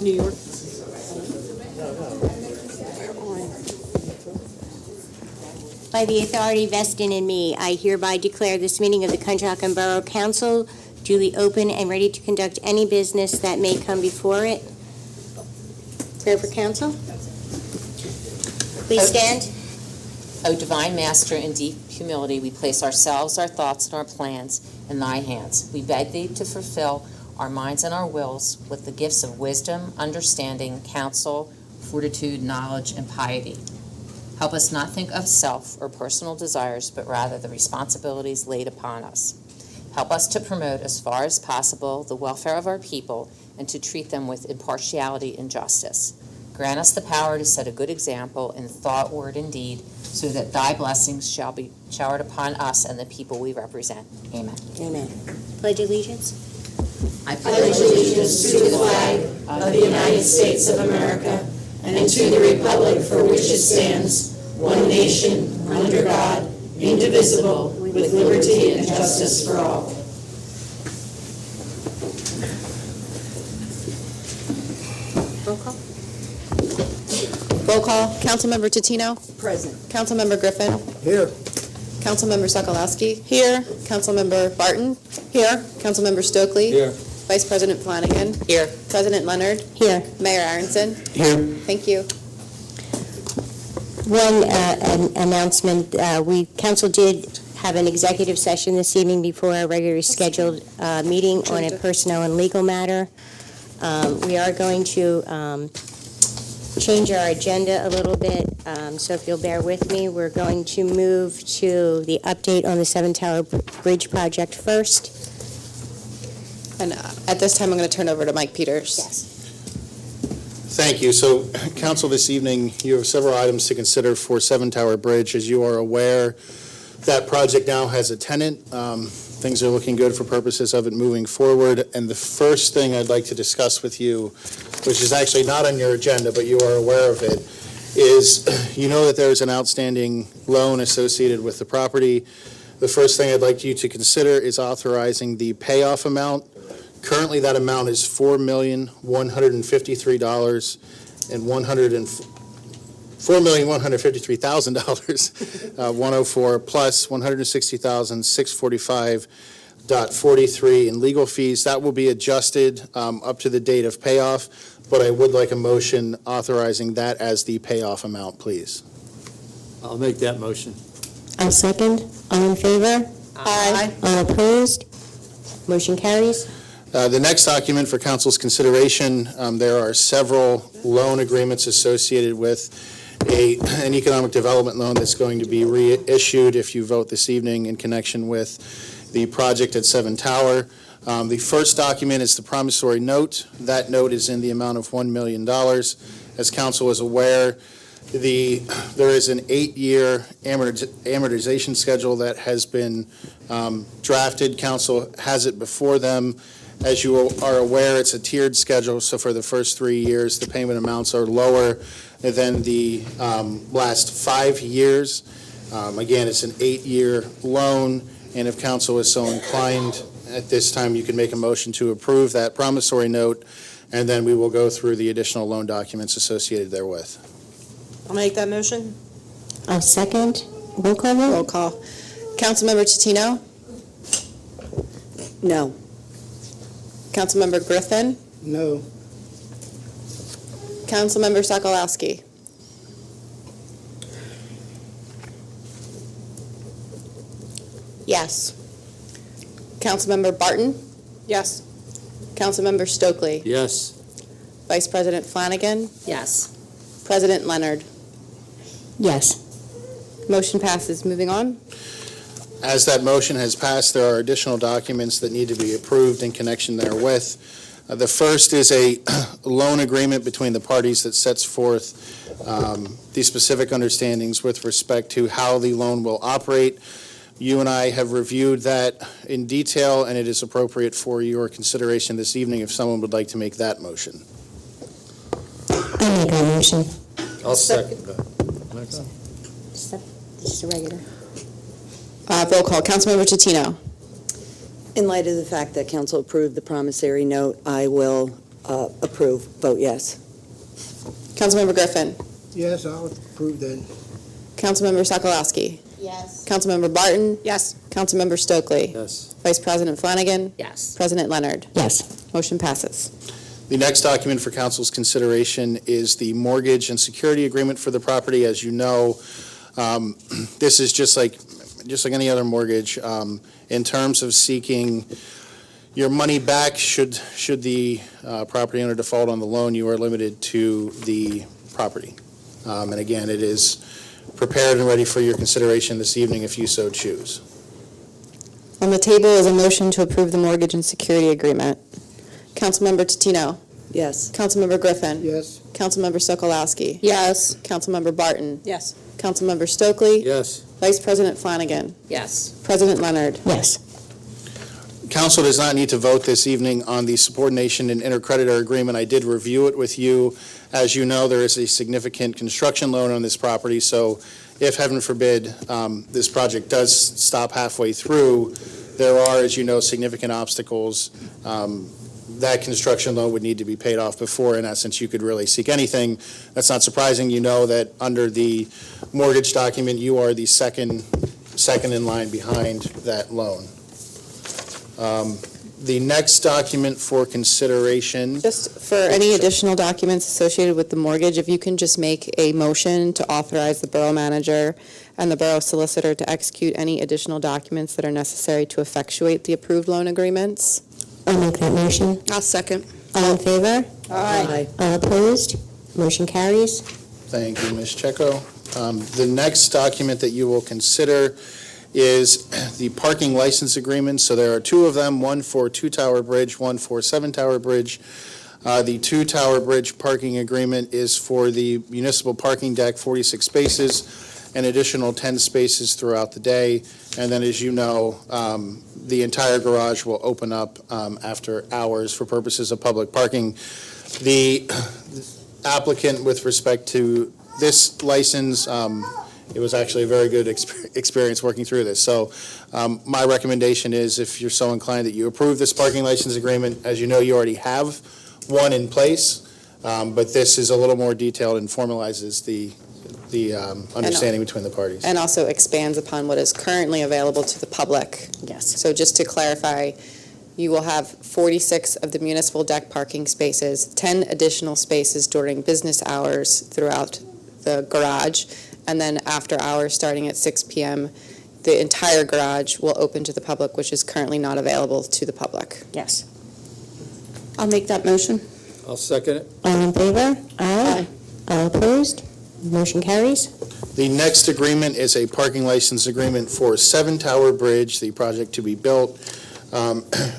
New York. By the authority vested in me, I hereby declare this meeting of the Conshohocken Borough Council duly open and ready to conduct any business that may come before it. Prayer for council. Please stand. O divine Master, in deep humility, we place ourselves, our thoughts, and our plans in thy hands. We beg thee to fulfill our minds and our wills with the gifts of wisdom, understanding, counsel, fortitude, knowledge, and piety. Help us not think of self or personal desires, but rather the responsibilities laid upon us. Help us to promote as far as possible the welfare of our people and to treat them with impartiality and justice. Grant us the power to set a good example in thought, word, and deed, so that thy blessings shall be showered upon us and the people we represent. Amen. Amen. Pledge allegiance. I pledge allegiance to the flag of the United States of America and to the republic for which it stands, one nation, under God, indivisible, with liberty and justice for all. Roll call. Roll call. Councilmember Totino. Present. Councilmember Griffin. Here. Councilmember Sokolowski. Here. Councilmember Barton. Here. Councilmember Stokely. Here. Vice President Flanagan. Here. President Leonard. Here. Mayor Aronson. Here. Thank you. One an announcement. Council did have an executive session this evening before our regularly scheduled meeting on a personnel and legal matter. We are going to change our agenda a little bit, so if you'll bear with me, we're going to move to the update on the Seven Tower Bridge project first. And at this time, I'm going to turn over to Mike Peters. Yes. Thank you. So, Council, this evening, you have several items to consider for Seven Tower Bridge. As you are aware, that project now has a tenant. Things are looking good for purposes of it moving forward. And the first thing I'd like to discuss with you, which is actually not on your agenda, but you are aware of it, is you know that there's an outstanding loan associated with the property. The first thing I'd like you to consider is authorizing the payoff amount. Currently, that amount is $4,153,000 and $4,153,000, 104 plus $160,645.43 in legal fees. That will be adjusted up to the date of payoff, but I would like a motion authorizing that as the payoff amount, please. I'll make that motion. I'll second. All in favor? Aye. All opposed? Motion carries. The next document for council's consideration, there are several loan agreements associated with an economic development loan that's going to be reissued if you vote this evening in connection with the project at Seven Tower. The first document is the promissory note. That note is in the amount of $1 million. As council is aware, there is an 8-year amortization schedule that has been drafted. Council has it before them. As you are aware, it's a tiered schedule, so for the first 3 years, the payment amounts are lower than the last 5 years. Again, it's an 8-year loan, and if council is so inclined, at this time, you can make a motion to approve that promissory note, and then we will go through the additional loan documents associated therewith. I'll make that motion. I'll second. Roll call vote? Roll call. Councilmember Totino. No. Councilmember Griffin. No. Councilmember Sokolowski. Yes. Councilmember Barton. Yes. Councilmember Stokely. Yes. Vice President Flanagan. Yes. President Leonard. Yes. Motion passes. Moving on. As that motion has passed, there are additional documents that need to be approved in connection therewith. The first is a loan agreement between the parties that sets forth the specific understandings with respect to how the loan will operate. You and I have reviewed that in detail, and it is appropriate for your consideration this evening if someone would like to make that motion. I make that motion. I'll second that. Just a regular. Roll call. Councilmember Totino. In light of the fact that council approved the promissory note, I will approve, vote yes. Councilmember Griffin. Yes, I'll approve that. Councilmember Sokolowski. Yes. Councilmember Barton. Yes. Councilmember Stokely. Yes. Vice President Flanagan. Yes. President Leonard. Yes. Motion passes. The next document for council's consideration is the mortgage and security agreement for the property. As you know, this is just like any other mortgage. In terms of seeking your money back, should the property owner default on the loan, you are limited to the property. And again, it is prepared and ready for your consideration this evening if you so choose. On the table is a motion to approve the mortgage and security agreement. Councilmember Tatino. Yes. Councilmember Griffin. Yes, Councilmember Sokolowski. Yes. Councilmember Barton. Yes. Councilmember Stokely. Yes. Vice President Flanagan. Yes. President Leonard. Yes. Council does not need to vote this evening on the subordination and intercreditor agreement. I did review it with you. As you know, there is a significant construction loan on this property, so if, heaven forbid, this project does stop halfway through, there are, as you know, significant obstacles. That construction loan would need to be paid off before, in essence, you could really seek anything. That's not surprising. You know that under the mortgage document, you are the second in line behind that loan. The next document for consideration, Just for any additional documents associated with the mortgage, if you can just make a motion to authorize the borough manager and the borough solicitor to execute any additional documents that are necessary to effectuate the approved loan agreements. I'll make that motion. I'll second. All in favor? Aye. All opposed? Motion carries. thank you, Ms. Checo. The next document that you will consider is the parking license agreement. So there are two of them, one for 2 Tower Bridge, one for 7 Tower Bridge. The 2 Tower Bridge parking agreement is for the municipal parking deck, 46 spaces, an additional 10 spaces throughout the day. And then, as you know, the entire garage will open up after hours for purposes of public parking. The applicant, with respect to this license, it was actually a very good experience working through this. So my recommendation is, if you're so inclined, that you approve this parking license agreement. As you know, you already have one in place, but this is a little more detailed and formalizes the understanding between the parties. And also expands upon what is currently available to the public. Yes. So just to clarify, you will have 46 of the municipal deck parking spaces, 10 additional spaces during business hours throughout the garage, and then after hours, starting at 6 p.m., the entire garage will open to the public, which is currently not available to the public. Yes. I'll make that motion. I'll second it. All in favor? Aye. All opposed? Motion carries. The next agreement is a parking license agreement for 7 Tower Bridge, the project to be built.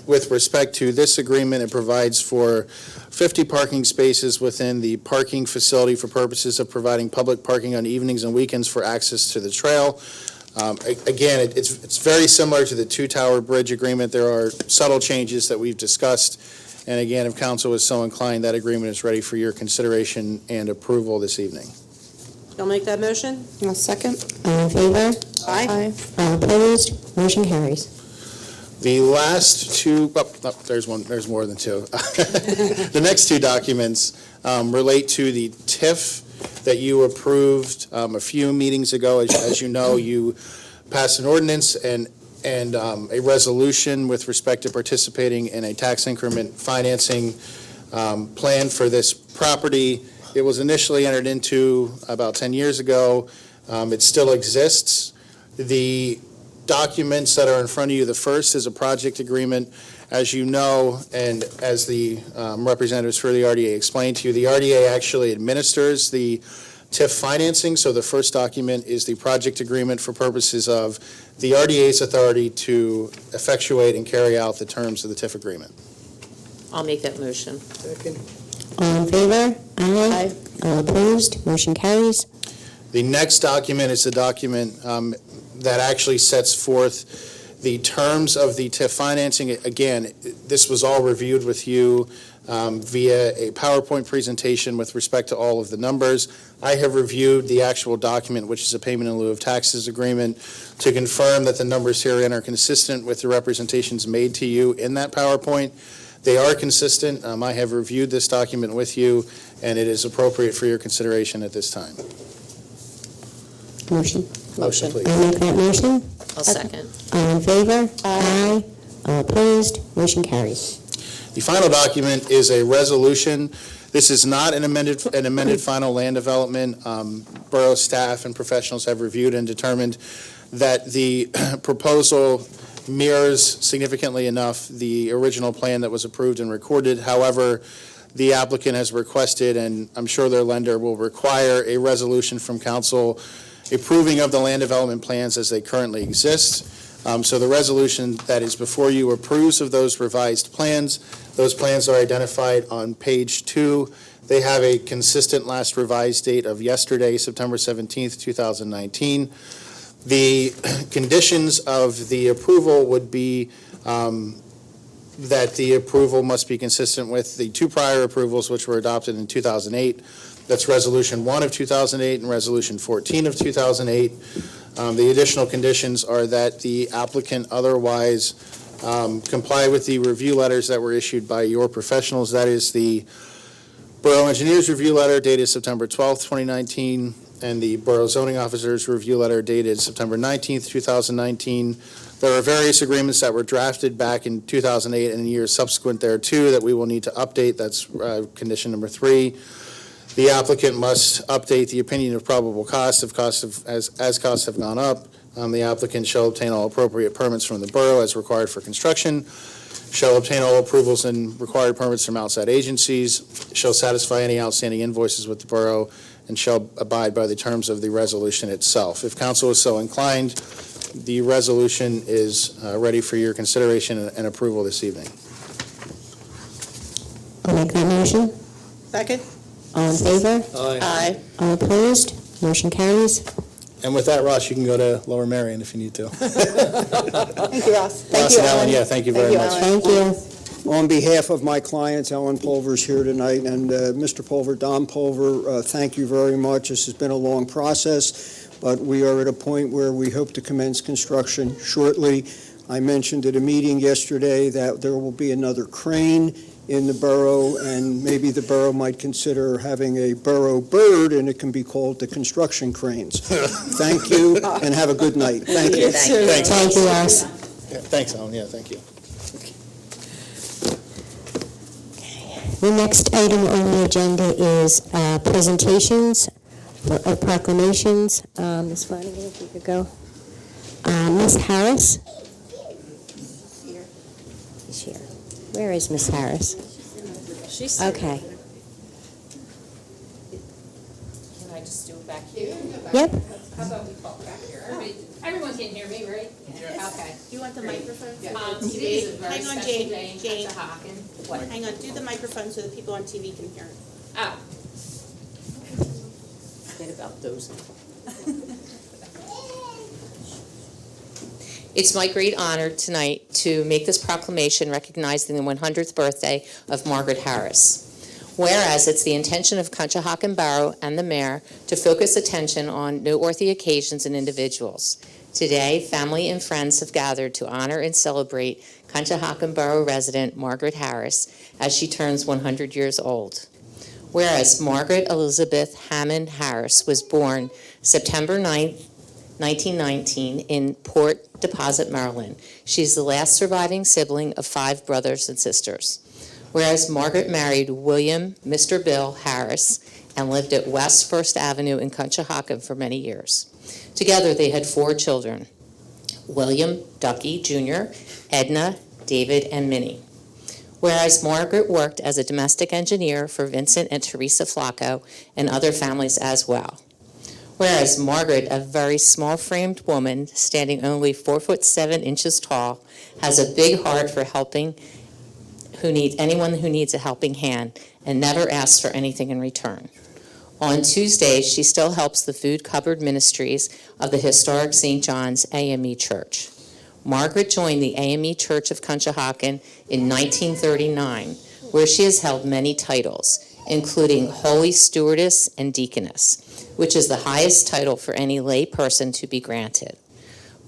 With respect to this agreement, it provides for 50 parking spaces within the parking facility for purposes of providing public parking on evenings and weekends for access to the trail. Again, it's very similar to the 2 Tower Bridge agreement. There are subtle changes that we've discussed. And again, if council is so inclined, that agreement is ready for your consideration and approval this evening. I'll make that motion. I'll second. All in favor? Aye. All opposed? Motion carries. The last two, there's more than two. The next two documents relate to the TIF that you approved a few meetings ago. As you know, you passed an ordinance and a resolution with respect to participating in a tax increment financing plan for this property. It was initially entered into about 10 years ago. It still exists. The documents that are in front of you, the first is a project agreement. As you know, and as the representatives for the RDA explained to you, the RDA actually administers the TIF financing. So the first document is the project agreement for purposes of the RDA's authority to effectuate and carry out the terms of the TIF agreement. I'll make that motion. second, All in favor? Aye. All opposed? Motion carries. The next document is the document that actually sets forth the terms of the TIF financing. Again, this was all reviewed with you via a PowerPoint presentation with respect to all of the numbers. I have reviewed the actual document, which is a payment in lieu of taxes agreement, to confirm that the numbers herein are consistent with the representations made to you in that PowerPoint. They are consistent. I have reviewed this document with you, and it is appropriate for your consideration at this time. Motion. Motion. Please. I'll make that motion. I'll second. All in favor? Aye. All opposed? Motion carries. The final document is a resolution. This is not an amended final land development. Borough staff and professionals have reviewed and determined that the proposal mirrors significantly enough the original plan that was approved and recorded. However, the applicant has requested, and I'm sure their lender will require, a resolution from council approving of the land development plans as they currently exist. So the resolution that is before you approves of those revised plans. Those plans are identified on page 2. They have a consistent last revised date of yesterday, September 17th, 2019. The conditions of the approval would be that the approval must be consistent with the 2 prior approvals which were adopted in 2008. That's Resolution 1 of 2008 and Resolution 14 of 2008. The additional conditions are that the applicant otherwise comply with the review letters that were issued by your professionals. That is the Borough Engineers Review Letter dated September 12th, 2019, and the Borough Zoning Officers Review Letter dated September 19th, 2019. There are various agreements that were drafted back in 2008 and in years subsequent thereto that we will need to update. That's condition number 3. The applicant must update the opinion of probable cost as costs have gone up. The applicant shall obtain all appropriate permits from the borough as required for construction, shall obtain all approvals and required permits from outside agencies, shall satisfy any outstanding invoices with the borough, and shall abide by the terms of the resolution itself. If council is so inclined, the resolution is ready for your consideration and approval this evening. I'll make that motion. Second? All in favor? Aye. All opposed? Motion carries. And with that, Ross, you can go to Lower Merion if you need to. Thank you, Ross. Thank Ross you, and Ellen, Ellen. yeah, thank you very much. Thank you. On behalf of my clients, Ellen Pulver's here tonight, and Mr. Pulver, Don Pulver, thank you very much. This has been a long process, but we are at a point where we hope to commence construction shortly. I mentioned at a meeting yesterday that there will be another crane in the borough, and maybe the borough might consider having a borough bird, and it can be called the construction cranes. Thank you, and have a good night. Thank you. Thanks. Thank you, Ross. Yeah, thanks, Ellen. Yeah, thank you. The next item on the agenda is presentations of proclamations. Ms. Flanagan, if you could go. Ms. Harris? She's here. Where is Ms. Harris? She's. Okay. Can I just do it back here? Yep. How about we talk back here? Everyone can hear me, right? Okay. Do you want the microphone? Today is a very Hang on, special Jane. day in Jane. Conshohocken. What? Hang on, do the microphone so the people on TV can hear it. Oh, Forget about those. It's my great honor tonight to make this proclamation recognizing the 100th birthday of Margaret Harris. Whereas it's the intention of Conshohocken Borough and the mayor to focus attention on noteworthy occasions and individuals. Today, family and friends have gathered to honor and celebrate Conshohocken Borough resident Margaret Harris as she turns 100 years old. Whereas Margaret Elizabeth Hammond Harris was born September 9th, 1919 in Port Deposit, Maryland. She's the last surviving sibling of 5 brothers and sisters. Whereas Margaret married William Mr. Bill Harris and lived at West First Avenue in Conshohocken for many years. Together they had 4 children, William Ducky Jr., Edna, David, and Minnie. Whereas Margaret worked as a domestic engineer for Vincent and Teresa Flacco and other families as well. Whereas Margaret, a very small-framed woman standing only 4'7" tall, has a big heart for helping anyone who needs a helping hand and never asks for anything in return. On Tuesdays, she still helps the food cupboard ministries of the historic St. John's AME Church. Margaret joined the AME Church of Conshohocken in 1939, where she has held many titles, including Holy Stewardess and Deaconess, which is the highest title for any lay person to be granted.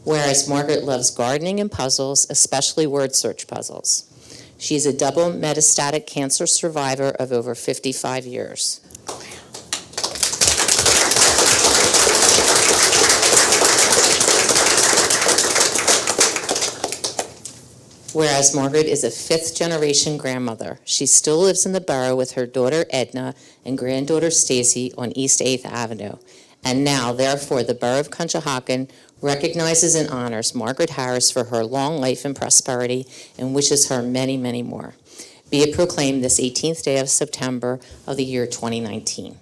Whereas Margaret loves gardening and puzzles, especially word search puzzles. She is a double metastatic cancer survivor of over 55 years. Whereas Margaret is a fifth-generation grandmother, she still lives in the borough with her daughter Edna and granddaughter Stacy on East 8th Avenue. And now, therefore, the Borough of Conshohocken recognizes and honors Margaret Harris for her long life and prosperity and wishes her many, many more. Be it proclaimed this 18th day of September of the year 2019.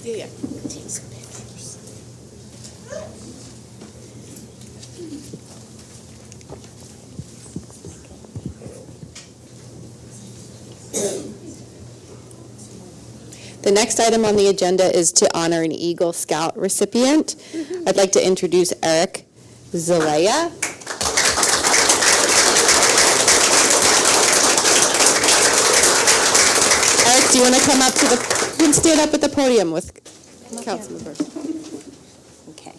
Yeah. The next item on the agenda is to honor an Eagle Scout recipient. I'd like to introduce Eric Zelaya. Eric, do you want to come up to the, you can stand up at the podium with Councilmember. Okay.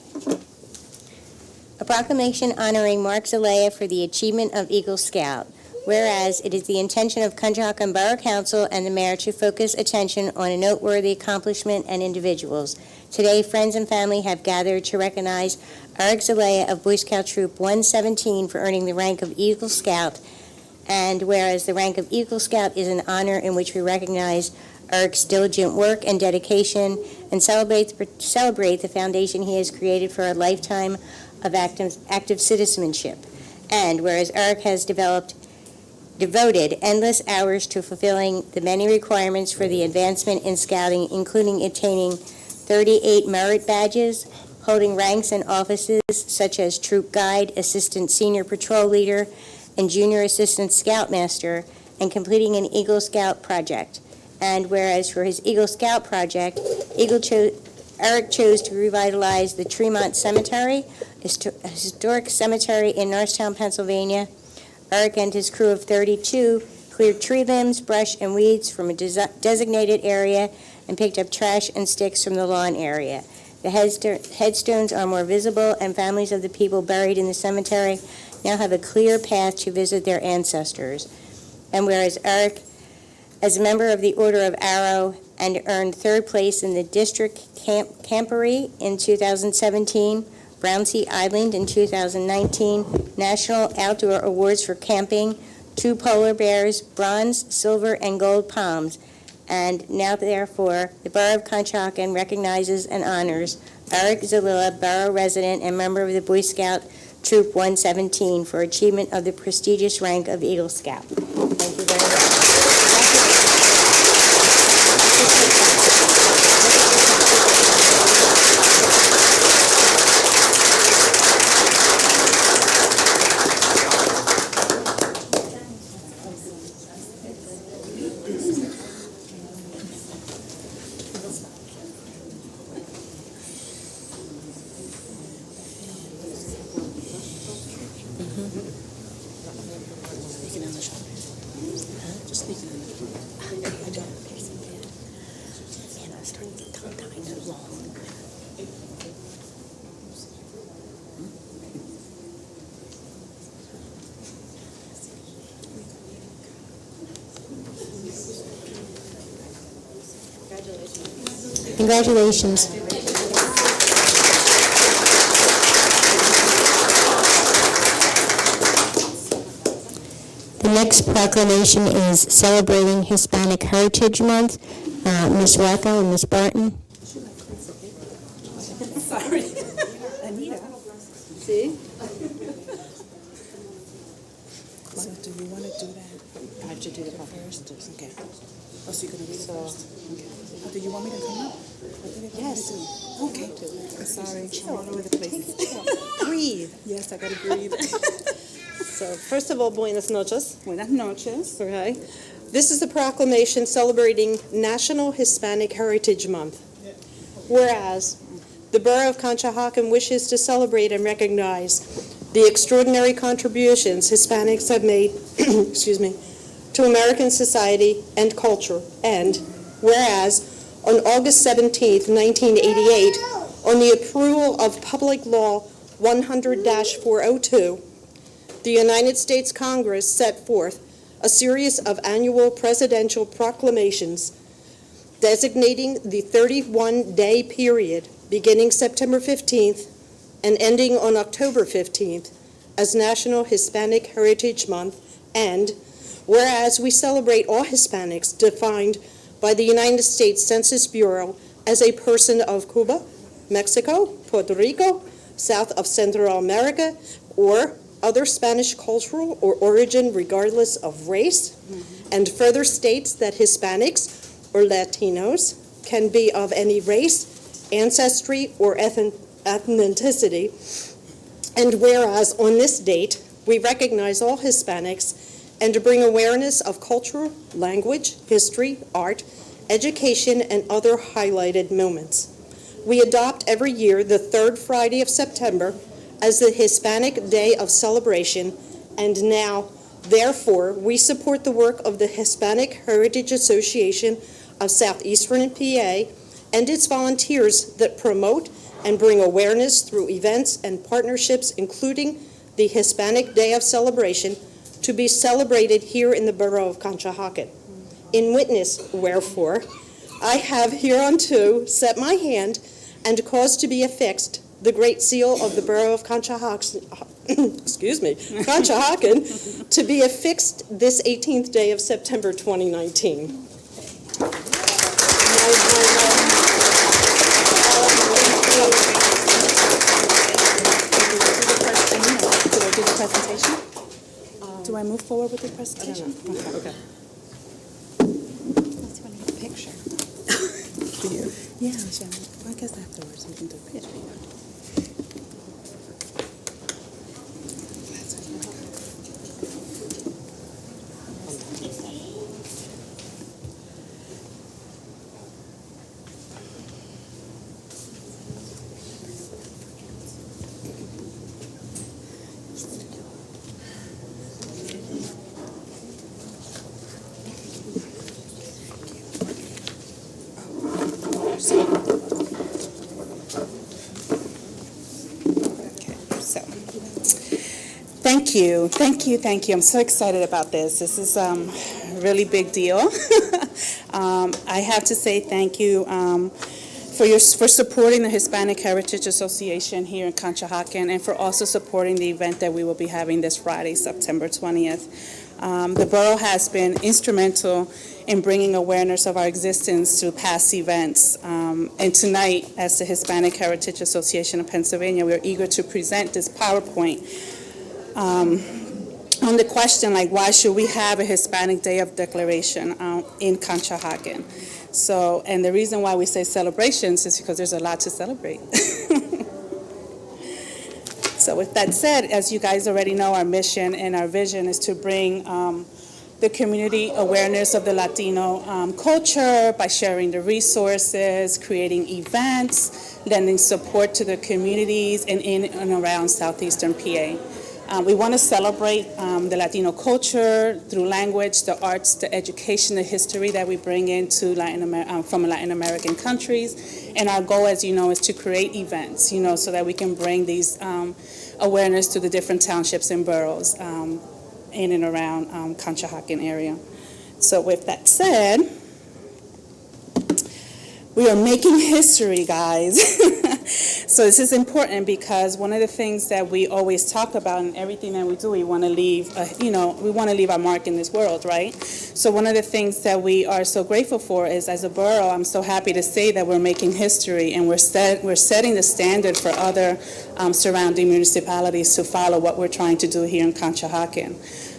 A proclamation honoring Mark Zelaya for the achievement of Eagle Scout. Whereas it is the intention of Conshohocken Borough Council and the Mayor to focus attention on a noteworthy accomplishment and individuals. Today, friends and family have gathered to recognize Eric Zelaya of Boy Scout Troop 117 for earning the rank of Eagle Scout. And whereas the rank of Eagle Scout is an honor in which we recognize Eric's diligent work and dedication and celebrate the foundation he has created for a lifetime of active citizenship. And whereas Eric has devoted endless hours to fulfilling the many requirements for the advancement in scouting, including attaining 38 merit badges, holding ranks in offices such as Troop Guide, Assistant Senior Patrol Leader, and Junior Assistant Scoutmaster, and completing an Eagle Scout project. And whereas for his Eagle Scout project, Eric chose to revitalize the Tremont Cemetery, a historic cemetery in Norristown, Pennsylvania. Eric and his crew of 32 cleared tree limbs, brush, and weeds from a designated area and picked up trash and sticks from the lawn area. The headstones are more visible, and families of the people buried in the cemetery now have a clear path to visit their ancestors. And whereas Eric, as a member of the Order of Arrow, and earned third place in the district camporee in 2017, Brownsea Island in 2019, National Outdoor Awards for Camping, 2 polar bears, bronze, silver, and gold palms. And now, therefore, the Borough of Conshohocken recognizes and honors Eric Zelaya, Borough resident and member of the Boy Scout Troop 117 for achievement of the prestigious rank of Eagle Scout. Thank you very much. Congratulations. The next proclamation is celebrating Hispanic Heritage Month. Ms. Rocco and Ms. Barton. Sorry. Anita. See? So do you want to do that? I have to do the first. Okay. Oh, so you're going to read it first? Okay. Oh, do you want me to come up? Yes. Okay. I'm sorry. I'm all over the place. breathe. Yes, I gotta breathe. So, first of all, buenas noches. Buenas noches. Okay. This is the proclamation celebrating National Hispanic Heritage Month. Whereas the Borough of Conshohocken wishes to celebrate and recognize the extraordinary contributions Hispanics have made, excuse me, to American society and culture. And whereas on August 17th, 1988, on the approval of Public Law 100-402, the United States Congress set forth a series of annual presidential proclamations designating the 31-day period beginning September 15th and ending on October 15th as National Hispanic Heritage Month. And whereas we celebrate all Hispanics defined by the United States Census Bureau as a person of Cuba, Mexico, Puerto Rico, south of Central America, or other Spanish cultural or origin regardless of race, and further states that Hispanics or Latinos can be of any race, ancestry, or ethnicity. And whereas on this date, we recognize all Hispanics and to bring awareness of culture, language, history, art, education, and other highlighted moments. We adopt every year the third Friday of September as the Hispanic Day of Celebration, and now, therefore, we support the work of the Hispanic Heritage Association of Southeastern PA and its volunteers that promote and bring awareness through events and partnerships, including the Hispanic Day of Celebration, to be celebrated here in the Borough of Conshohocken. In witness, wherefore, I have hereunto set my hand and caused to be affixed the Great Seal of the Borough of Conshohocken, Conshohocken, to be affixed this 18th day of September 2019. Do the presentation? Do I move forward with the presentation? Okay. Let's want to get a picture. Yeah, sure. I guess afterwards we can do a picture. Thank you. I'm so excited about this. This is a really big deal. I have to say thank you for supporting the Hispanic Heritage Association here in Conshohocken and for also supporting the event that we will be having this Friday, September 20th. The borough has been instrumental in bringing awareness of our existence through past events. And tonight, as the Hispanic Heritage Association of Pennsylvania, we are eager to present this PowerPoint on the question, like, why should we have a Hispanic Day of Declaration in Conshohocken? So, and the reason why we say celebrations is because there's a lot to celebrate. So with that said, as you guys already know, our mission and our vision is to bring the community awareness of the Latino culture by sharing the resources, creating events, lending support to the communities in and around southeastern PA. We want to celebrate the Latino culture through language, the arts, the education, the history that we bring into from Latin American countries. And our goal, as you know, is to create events, so that we can bring these awareness to the different townships and boroughs in and around Conshohocken area. So with that said, we are making history, guys. So this is important because one of the things that we always talk about in everything that we do, we want to leave, we want to leave our mark in this world, right? So one of the things that we are so grateful for is, as a borough, I'm so happy to say that we're making history and we're setting the standard for other surrounding municipalities to follow what we're trying to do here in Conshohocken.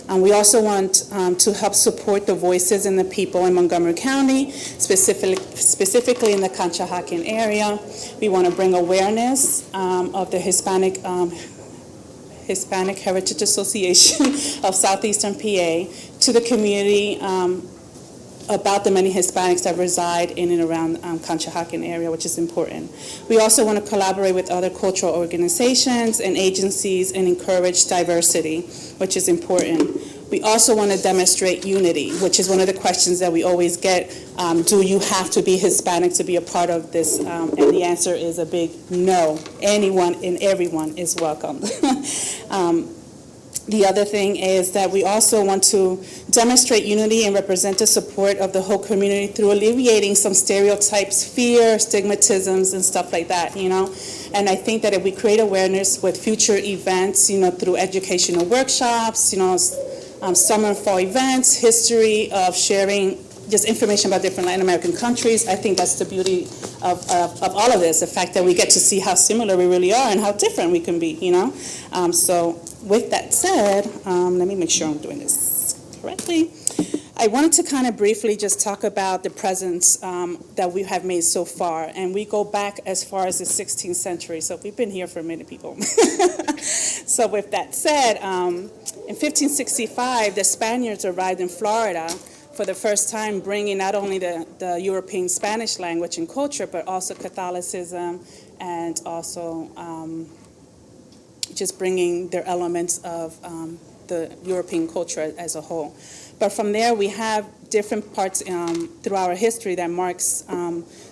We also want to help support the voices and the people in Montgomery County, specifically in the Conshohocken area. We want to bring awareness of the Hispanic Hispanic Heritage Association of Southeastern PA to the community about the many Hispanics that reside in and around Conshohocken area, which is important. We also want to collaborate with other cultural organizations and agencies and encourage diversity, which is important. We also want to demonstrate unity, which is one of the questions that we always get. Do you have to be Hispanic to be a part of this? And the answer is a big no. Anyone and everyone is welcome. The other thing is that we also want to demonstrate unity and represent the support of the whole community through alleviating some stereotypes, fear, stigmatisms, and stuff like that, you know. And I think that if we create awareness with future events, you know, through educational workshops, you know, summer and fall events, history of sharing just information about different Latin American countries, I think that's the beauty of all of this, the fact that we get to see how similar we really are and how different we can be, you know. So with that said, let me make sure I'm doing this correctly. I wanted to kind of briefly just talk about the presence that we have made so far, and we go back as far as the 16th century, so we've been here for a minute, people. So with that said, in 1565, the Spaniards arrived in Florida for the first time, bringing not only the European Spanish language and culture, but also Catholicism, and also just bringing their elements of the European culture as a whole. But from there, we have different parts through our history that marks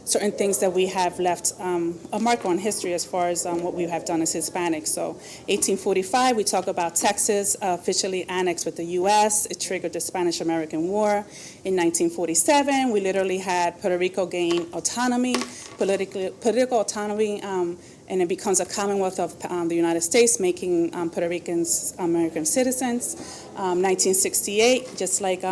certain things that we have left a mark on history as far as what we have done as Hispanics. So 1845, we talk about Texas officially annexed with the U.S. It triggered the Spanish-American War. In 1947, we literally had Puerto Rico gain autonomy, political autonomy, and it becomes a Commonwealth of the United States, making Puerto Ricans American citizens. 1968, just like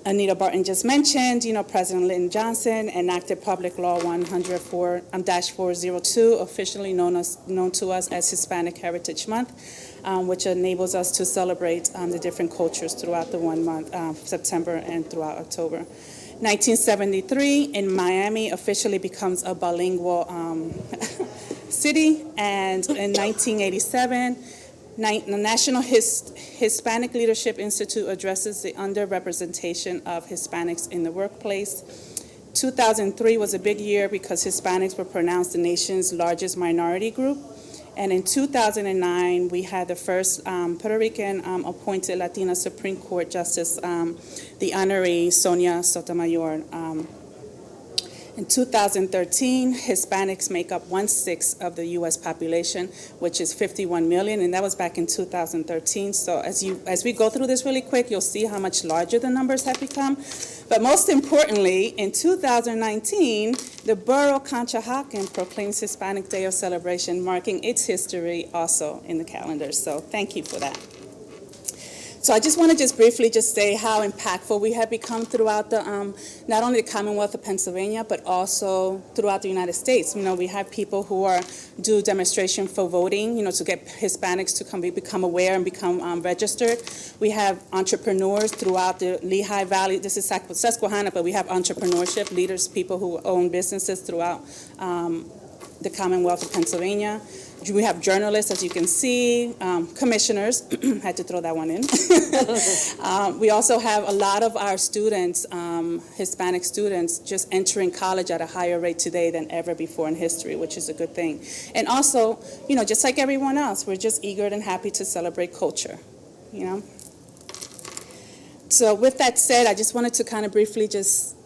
Anita Barton just mentioned, you know, President Lyndon Johnson enacted Public Law 100-402, officially known to us as Hispanic Heritage Month, which enables us to celebrate the different cultures throughout the 1 month, September and throughout October. 1973, in Miami, officially becomes a bilingual city, and in 1987, the National Hispanic Leadership Institute addresses the underrepresentation of Hispanics in the workplace. 2003 was a big year because Hispanics were pronounced the nation's largest minority group. And in 2009, we had the first Puerto Rican appointed Latina Supreme Court Justice, the Honoree Sonia Sotomayor. In 2013, Hispanics make up 1/6 of the U.S. population, which is 51 million, and that was back in 2013. So as we go through this really quick, you'll see how much larger the numbers have become. But most importantly, in 2019, the Borough Conshohocken proclaims Hispanic Day of Celebration, marking its history also in the calendar. So thank you for that. So I just want to just briefly just say how impactful we have become throughout the, not only the Commonwealth of Pennsylvania, but also throughout the United States. You know, we have people who do demonstration for voting, you know, to get Hispanics to become aware and become registered. We have entrepreneurs throughout the Lehigh Valley. This is Susquehanna, but we have entrepreneurship leaders, people who own businesses throughout the Commonwealth of Pennsylvania. We have journalists, as you can see, commissioners, had to throw that one in. We also have a lot of our students, Hispanic students, just entering college at a higher rate today than ever before in history, which is a good thing. And also, you know, just like everyone else, we're just eager and happy to celebrate culture, you know. So with that said, I just wanted to kind of briefly just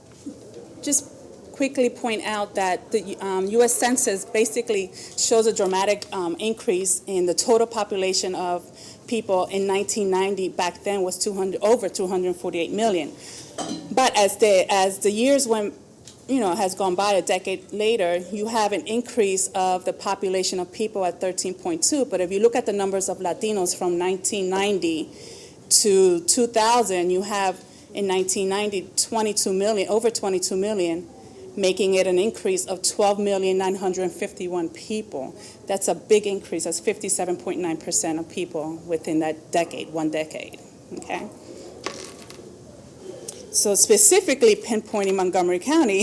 quickly point out that the U.S. Census basically shows a dramatic increase in the total population of people in 1990. Back then was over 248 million. But as the years went, you know, has gone by, a decade later, you have an increase of the population of people at 13.2. But if you look at the numbers of Latinos from 1990 to 2000, you have in 1990 22 million, over 22 million. Making it an increase of 12,951 people. That's a big increase. That's 57.9% of people within that decade, 1 decade, okay? So specifically pinpointing Montgomery County,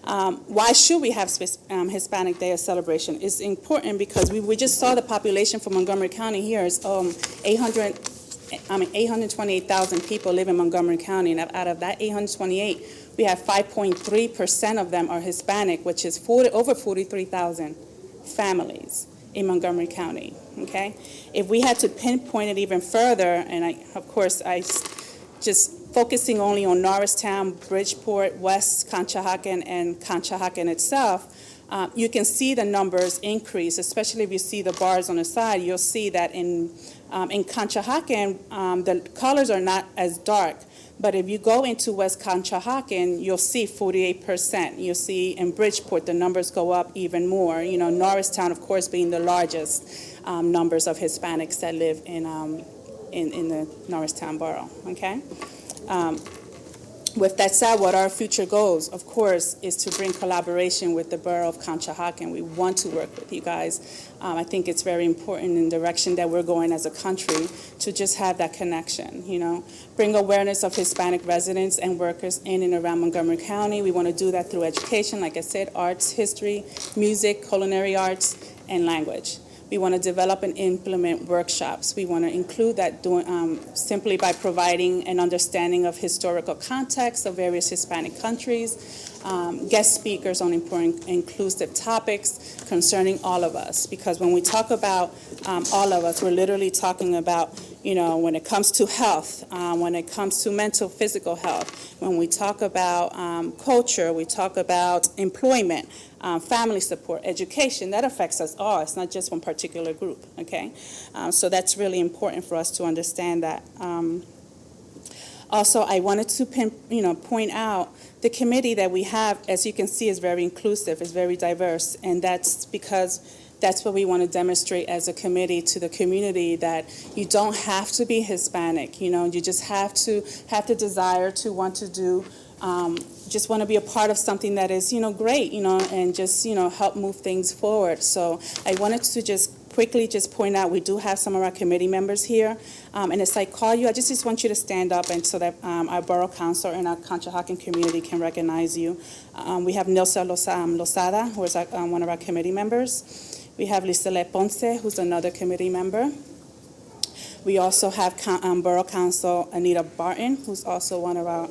Why should we have Hispanic Day of celebration? It's important because we just saw the population for Montgomery County here is 828,000 people live in Montgomery County, and out of that 828, we have 5.3% of them are Hispanic, which is over 43,000 families in Montgomery County, okay? If we had to pinpoint it even further, and I just focusing only on Norristown, Bridgeport, West Conshohocken, and Conshohocken itself, you can see the numbers increase, especially if you see the bars on the side. You'll see that in Conshohocken, the colors are not as dark. But if you go into West Conshohocken, you'll see 48%. You'll see in Bridgeport, the numbers go up even more. You know, Norristown, of course, being the largest numbers of Hispanics that live in the Norristown borough, okay? With that said, what our future goals, of course, is to bring collaboration with the Borough of Conshohocken. We want to work with you guys. I think it's very important in the direction that we're going as a country to just have that connection, you know. Bring awareness of Hispanic residents and workers in and around Montgomery County. We want to do that through education, like I said, arts, history, music, culinary arts, and language. We want to develop and implement workshops. We want to include that simply by providing an understanding of historical context of various Hispanic countries, guest speakers on important inclusive topics concerning all of us. Because when we talk about all of us, we're literally talking about, you know, when it comes to health, when it comes to mental, physical health, when we talk about culture, we talk about employment, family support, education, that affects us all. It's not just one particular group, okay? So that's really important for us to understand that. Also, I wanted to point out the committee that we have, as you can see, is very inclusive, is very diverse, and that's because that's what we want to demonstrate as a committee to the community, that you don't have to be Hispanic, you know, you just have to have the desire to want to do, just want to be a part of something that is, you know, great, you know, and just, you know, help move things forward. So I wanted to just quickly just point out we do have some of our committee members here. And as I call you, I just want you to stand up and so that our Borough Council and our Conshohocken community can recognize you. We have Nilsa Losada, who is one of our committee members. We have Lisele Ponce, who's another committee member. We also have Borough Council Anita Barton, who's also one of our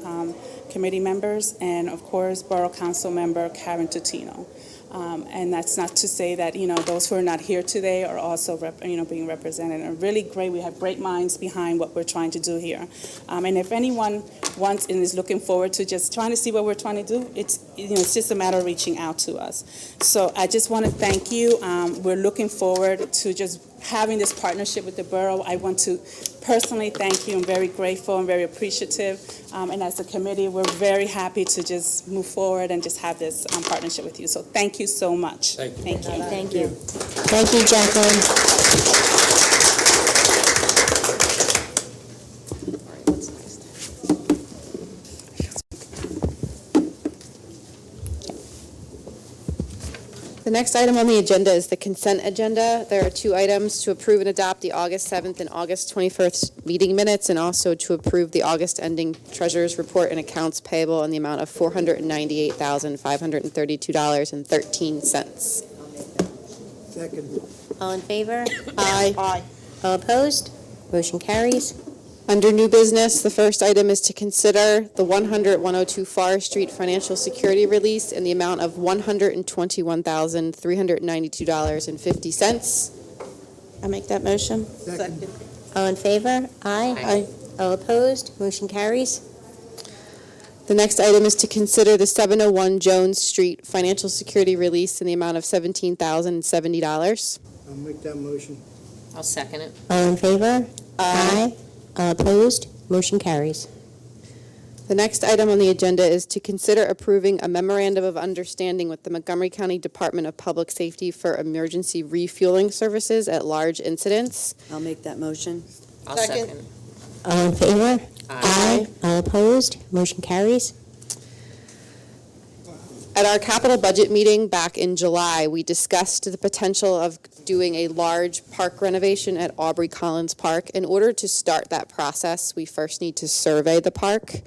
committee members, and of course, Borough Council member Karen Tutino. And that's not to say that, you know, those who are not here today are also, being represented. And really great, we have great minds behind what we're trying to do here. And if anyone wants and is looking forward to just trying to see what we're trying to do, it's just a matter of reaching out to us. So I just want to thank you. We're looking forward to just having this partnership with the borough. I want to personally thank you. I'm very grateful and very appreciative. And as a committee, we're very happy to just move forward and just have this partnership with you. So thank you so much. Thank you. Thank you. Thank you. Thank you, Jacqueline. The next item on the agenda is the consent agenda. There are two items: to approve and adopt the August 7th and August 21st meeting minutes, and also to approve the August ending treasurer's report and accounts payable in the amount of $498,532.13. Second. All in favor? Aye. All opposed? Motion carries. Under new business, the first item is to consider the 100-102 Forest Street financial security release in the amount of $121,392.50. I make that motion. Second. All in favor? Aye. All opposed? Motion carries. The next item is to consider the 701 Jones Street financial security release in the amount of $17,070. I'll make that motion. I'll second it. All in favor? Aye. All opposed? Motion carries. The next item on the agenda is to consider approving a memorandum of understanding with the Montgomery County Department of Public Safety for emergency refueling services at large incidents. I'll make that motion. I'll second. All in favor? Aye. All opposed? Motion carries. At our capital budget meeting back in July, we discussed the potential of doing a large park renovation at Aubrey Collins Park. In order to start that process, we first need to survey the park.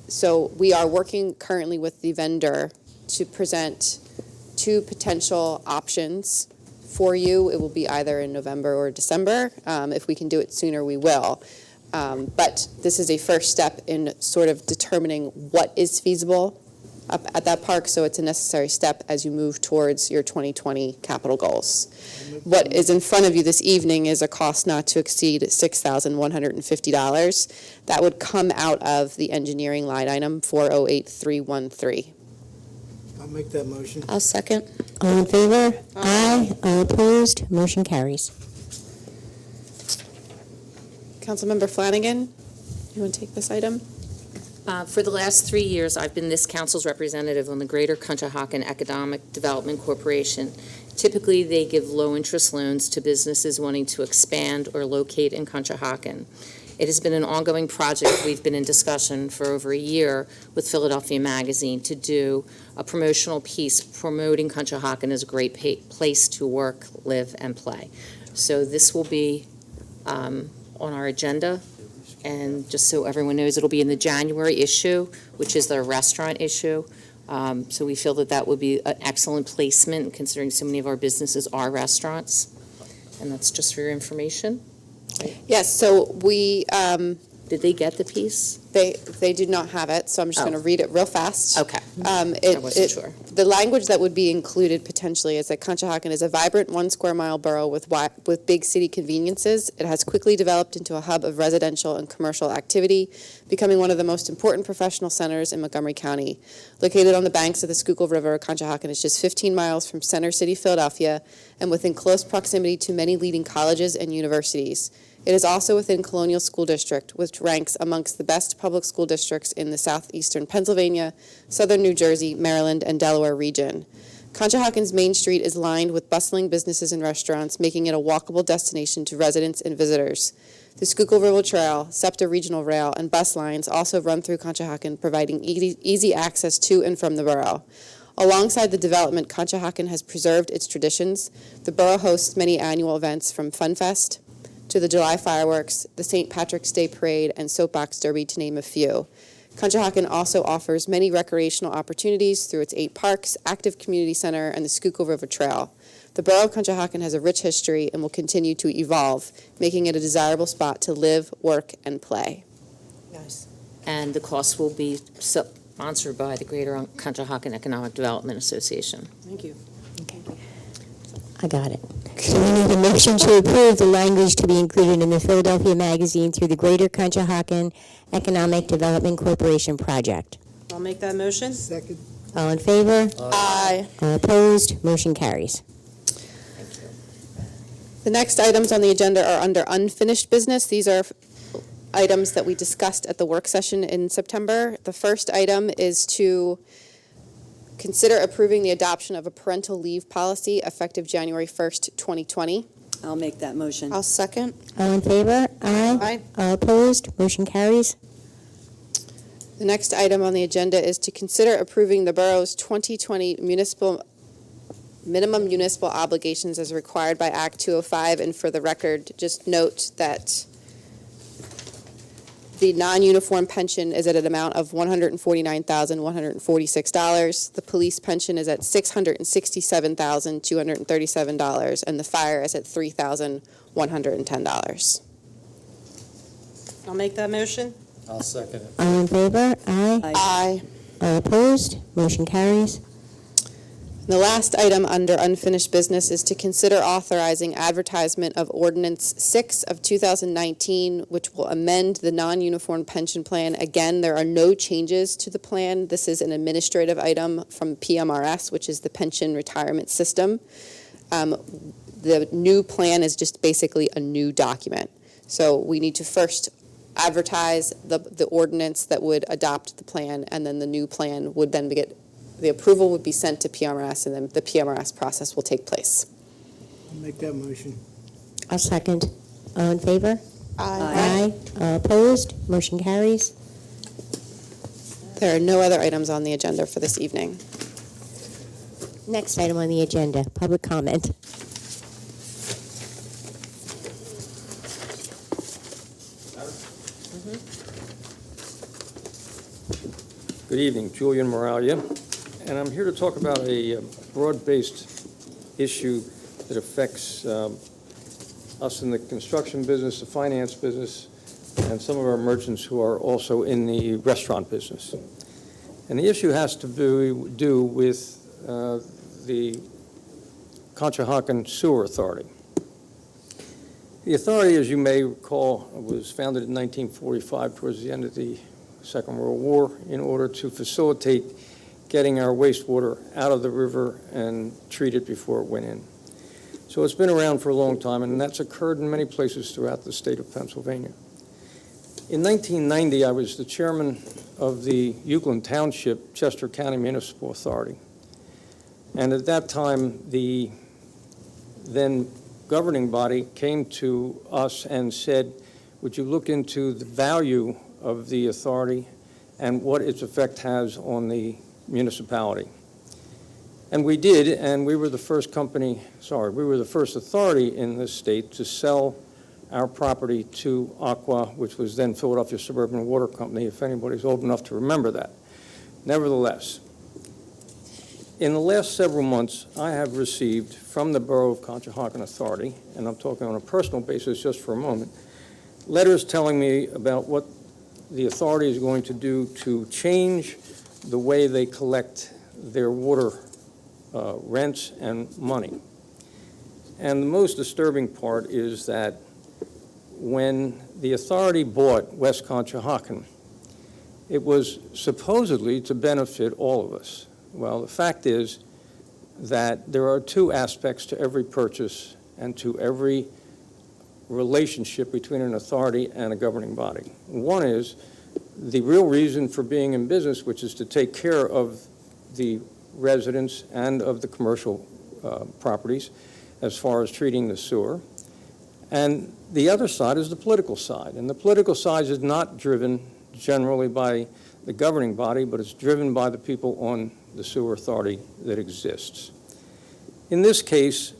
So we are working currently with the vendor to present two potential options for you. It will be either in November or December. If we can do it sooner, we will. But this is a first step in sort of determining what is feasible up at that park, so it's a necessary step as you move towards your 2020 capital goals. What is in front of you this evening is a cost not to exceed $6,150. That would come out of the engineering line item 408313. I'll make that motion. I'll second. All in favor? Aye. All opposed? Motion carries. Councilmember Flanagan, you want to take this item? For the last 3 years, I've been this council's representative on the Greater Conshohocken Economic Development Corporation. Typically, they give low-interest loans to businesses wanting to expand or locate in Conshohocken. It has been an ongoing project. We've been in discussion for over a year with Philadelphia Magazine to do a promotional piece promoting Conshohocken as a great place to work, live, and play. So this will be on our agenda. And just so everyone knows, it'll be in the January issue, which is the restaurant issue. So we feel that that would be an excellent placement, considering so many of our businesses are restaurants. And that's just for your information. Yes, so we, Did they get the piece? they do not have it, so I'm just going to read it real fast. Okay. I wasn't sure. The language that would be included potentially is that Conshohocken is a vibrant 1 square mile borough with big city conveniences. It has quickly developed into a hub of residential and commercial activity, becoming one of the most important professional centers in Montgomery County. Located on the banks of the Schuylkill River, Conshohocken is just 15 miles from Center City, Philadelphia, and within close proximity to many leading colleges and universities. It is also within Colonial School District, which ranks amongst the best public school districts in the southeastern Pennsylvania, southern New Jersey, Maryland, and Delaware region. Conshahocken's Main Street is lined with bustling businesses and restaurants, making it a walkable destination to residents and visitors. The Schuylkill River Trail, SEPTA Regional Rail, and bus lines also run through Conshohocken, providing easy access to and from the borough. Alongside the development, Conshohocken has preserved its traditions. The borough hosts many annual events from Fun Fest to the July fireworks, the St. Patrick's Day Parade, and Soapbox Derby, to name a few. Conshohocken also offers many recreational opportunities through its 8 parks, active community center, and the Schuylkill River Trail. The borough of Conshohocken has a rich history and will continue to evolve, making it a desirable spot to live, work, and play. Nice. And the cost will be sponsored by the Greater Conshohocken Economic Development Association. Thank you. I got it. So we need a motion to approve the language to be included in the Philadelphia Magazine through the Greater Conshohocken Economic Development Corporation project. I'll make that motion. Second. All in favor? Aye. All opposed? Motion carries. The next items on the agenda are under unfinished business. These are items that we discussed at the work session in September. The first item is to consider approving the adoption of a parental leave policy effective January 1st, 2020. I'll make that motion. I'll second. All in favor? Aye. Aye. All opposed? Motion carries. The next item on the agenda is to consider approving the borough's 2020 minimum municipal obligations as required by Act 205. And for the record, just note that the non-uniform pension is at an amount of $149,146. The police pension is at $667,237, and the fire is at $3,110. I'll make that motion. I'll second it. All in favor? Aye. Aye. All opposed? Motion carries. The last item under unfinished business is to consider authorizing advertisement of Ordinance 6 of 2019, which will amend the non-uniform pension plan. Again, there are no changes to the plan. This is an administrative item from PMRS, which is the Pension Retirement System. The new plan is just basically a new document. So we need to first advertise the ordinance that would adopt the plan, and then the new plan would then get the approval would be sent to PMRS, and then the PMRS process will take place. I'll make that motion. I'll second. All in favor? Aye. Aye. All opposed? Motion carries. There are no other items on the agenda for this evening. Next item on the agenda, public comment. Good evening, Julian Moralia, and I'm here to talk about a broad-based issue that affects us in the construction business, the finance business, and some of our merchants who are also in the restaurant business. And the issue has to do with the Conshohocken Sewer Authority. The authority, as you may recall, was founded in 1945 towards the end of the Second World War in order to facilitate getting our wastewater out of the river and treat it before it went in. So it's been around for a long time, and that's occurred in many places throughout the state of Pennsylvania. In 1990, I was the chairman of the Euclid Township, Chester County Municipal Authority. And at that time, the then governing body came to us and said, would you look into the value of the authority and what its effect has on the municipality? And we did, and we were the first authority in this state to sell our property to Aqua, which was then Philadelphia Suburban Water Company, if anybody's old enough to remember that. Nevertheless, in the last several months, I have received from the Borough of Conshohocken Authority, and I'm talking on a personal basis just for a moment, letters telling me about what the authority is going to do to change the way they collect their water rents and money. And the most disturbing part is that when the authority bought West Conshohocken, it was supposedly to benefit all of us. Well, the fact is that there are two aspects to every purchase and to every relationship between an authority and a governing body. One is the real reason for being in business, which is to take care of the residents and of the commercial properties as far as treating the sewer. And the other side is the political side. And the political side is not driven generally by the governing body, but it's driven by the people on the sewer authority that exists. In this case,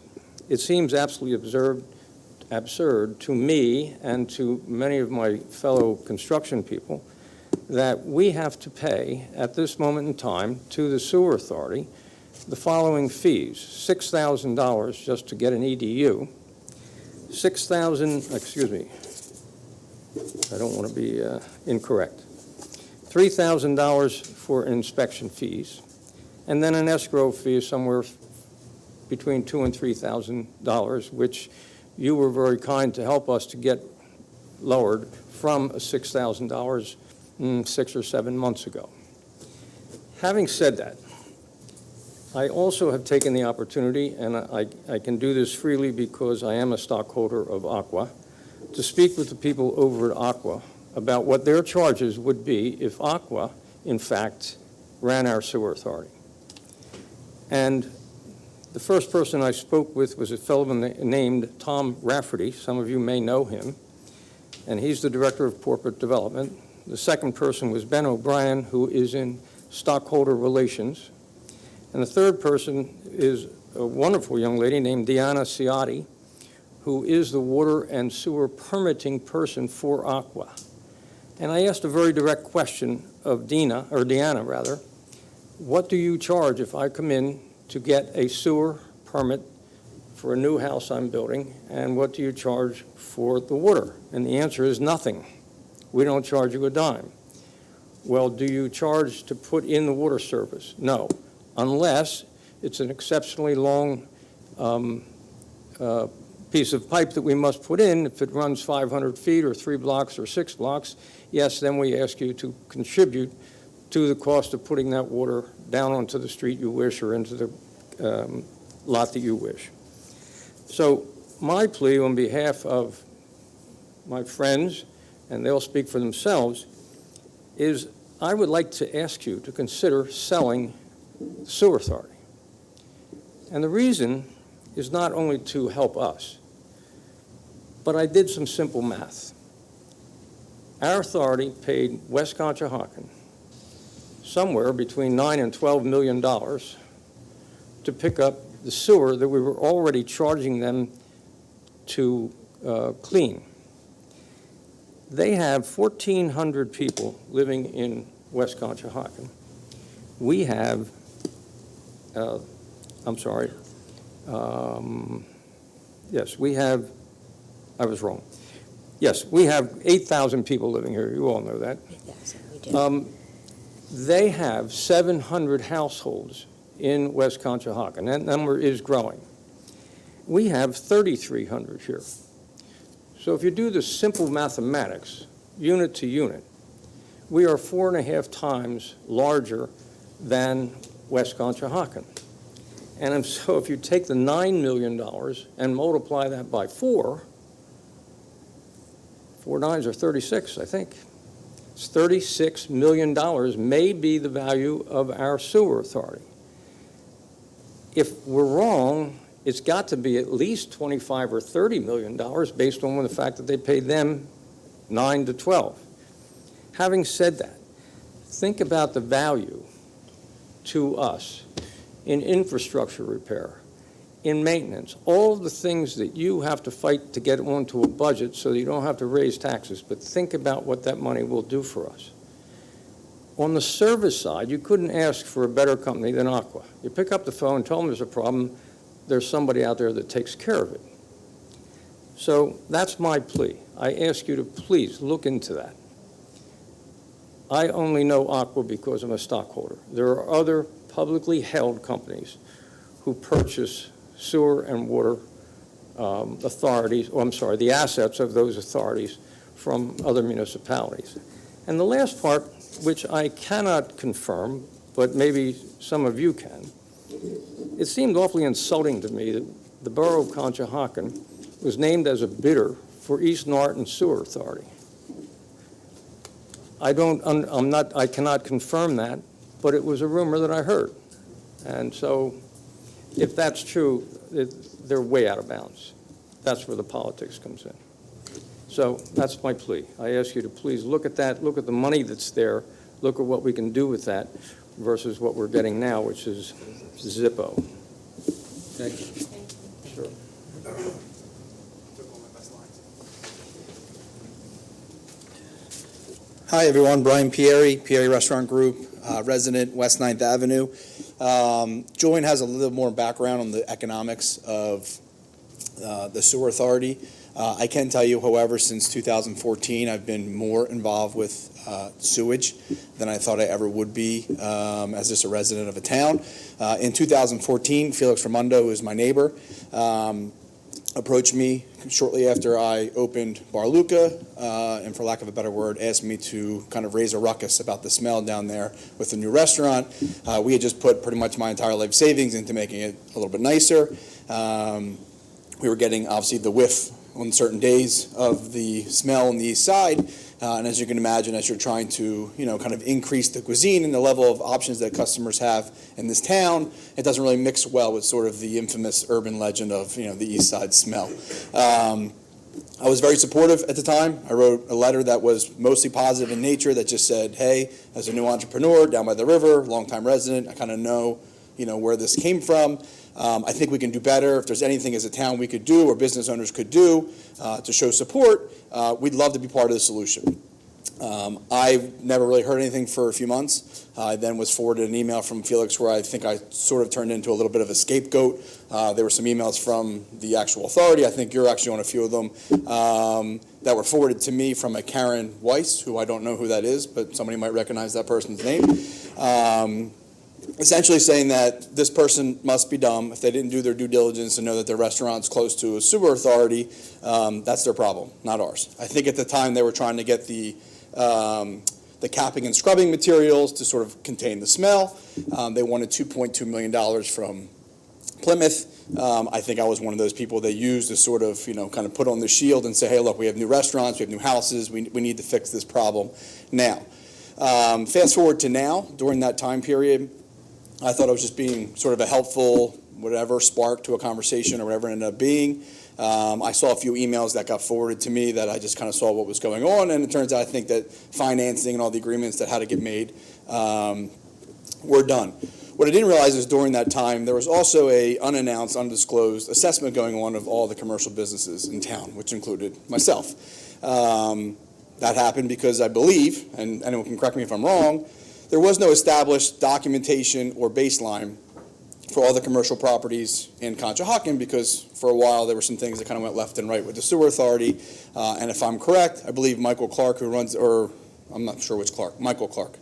it seems absolutely absurd to me and to many of my fellow construction people that we have to pay at this moment in time to the sewer authority the following fees: $6,000 just to get an EDU, I don't want to be incorrect, $3,000 for inspection fees, and then an escrow fee somewhere between $2,000 and $3,000, which you were very kind to help us to get lowered from $6,000 6 or 7 months ago. Having said that, I also have taken the opportunity, and I can do this freely because I am a stockholder of Aqua, to speak with the people over at Aqua about what their charges would be if Aqua, in fact, ran our sewer authority. And the first person I spoke with was a fellow named Tom Rafferty. Some of you may know him, and he's the Director of Corporate Development. The second person was Ben O'Brien, who is in stockholder relations. And the third person is a wonderful young lady named Deanna Ciotti, who is the water and sewer permitting person for Aqua. And I asked a very direct question of Deanna, what do you charge if I come in to get a sewer permit for a new house I'm building, and what do you charge for the water? And the answer is nothing. We don't charge you a dime. Well, do you charge to put in the water service? No, unless it's an exceptionally long piece of pipe that we must put in. If it runs 500 feet or 3 blocks or 6 blocks, yes, then we ask you to contribute to the cost of putting that water down onto the street you wish or into the lot that you wish. So my plea on behalf of my friends, and they'll speak for themselves, is I would like to ask you to consider selling the sewer authority. And the reason is not only to help us, but I did some simple math. Our authority paid West Conshohocken somewhere between $9 and $12 million to pick up the sewer that we were already charging them to clean. They have 1,400 people living in West Conshohocken. We have I'm sorry. Yes, we have, I was wrong. Yes, we have 8,000 people living here. You all know that. Yes, we do. They have 700 households in West Conshohocken. That number is growing. We have 3,300 here. So if you do the simple mathematics, unit to unit, we are 4.5 times larger than West Conshohocken. And so if you take the $9 million and multiply that by 4 nines are 36, I think. It's $36 million may be the value of our sewer authority. If we're wrong, it's got to be at least $25 or $30 million based on the fact that they paid them 9 to 12. Having said that, think about the value to us in infrastructure repair, in maintenance, all of the things that you have to fight to get onto a budget so that you don't have to raise taxes, but think about what that money will do for us. On the service side, you couldn't ask for a better company than Aqua. You pick up the phone, tell them there's a problem, there's somebody out there that takes care of it. So that's my plea. I ask you to please look into that. I only know Aqua because I'm a stockholder. There are other publicly held companies who purchase sewer and water authorities, the assets of those authorities from other municipalities. And the last part, which I cannot confirm, but maybe some of you can, it seemed awfully insulting to me that the Borough of Conshohocken was named as a bidder for East Norton Sewer Authority. I cannot confirm that, but it was a rumor that I heard. And so if that's true, they're way out of bounds. That's where the politics comes in. So that's my plea. I ask you to please look at that, look at the money that's there, look at what we can do with that versus what we're getting now, which is Zippo. Thank you. Sure. Hi, everyone. Brian Pieri Restaurant Group, resident, West 9th Avenue. Julian has a little more background on the economics of the sewer authority. I can tell you, however, since 2014, I've been more involved with sewage than I thought I ever would be as just a resident of a town. In 2014, Felix Raimondo, who is my neighbor, approached me shortly after I opened Bar Luca, and for lack of a better word, asked me to kind of raise a ruckus about the smell down there with the new restaurant. We had just put pretty much my entire life savings into making it a little bit nicer. We were getting, obviously, the whiff on certain days of the smell on the east side. And as you can imagine, as you're trying to, kind of increase the cuisine and the level of options that customers have in this town, it doesn't really mix well with sort of the infamous urban legend of, the east side smell. I was very supportive at the time. I wrote a letter that was mostly positive in nature that just said, hey, as a new entrepreneur down by the river, longtime resident, I kind of know, where this came from. I think we can do better. If there's anything as a town we could do or business owners could do to show support, we'd love to be part of the solution. I've never really heard anything for a few months. I then was forwarded an email from Felix where I think I sort of turned into a little bit of a scapegoat. There were some emails from the actual authority. I think you're actually on a few of them that were forwarded to me from a Karen Weiss, who I don't know who that is, but somebody might recognize that person's name. Essentially saying that this person must be dumb if they didn't do their due diligence and know that their restaurant's close to a sewer authority. That's their problem, not ours. I think at the time they were trying to get the capping and scrubbing materials to sort of contain the smell. They wanted $2.2 million from Plymouth. I think I was one of those people they used to sort of, kind of put on the shield and say, hey, look, we have new restaurants, we have new houses, we need to fix this problem now. Fast forward to now, during that time period, I thought I was just being sort of a helpful, whatever, spark to a conversation or whatever it ended up being. I saw a few emails that got forwarded to me that I just kind of saw what was going on, and it turns out I think that financing and all the agreements that had to get made were done. What I didn't realize is during that time, there was also a unannounced, undisclosed assessment going on of all the commercial businesses in town, which included myself. That happened because I believe, and anyone can correct me if I'm wrong, there was no established documentation or baseline for all the commercial properties in Conshohocken, because for a while there were some things that kind of went left and right with the sewer authority. And if I'm correct, I believe Michael Clark, who runs, or I'm not sure which Clark, Michael Clark,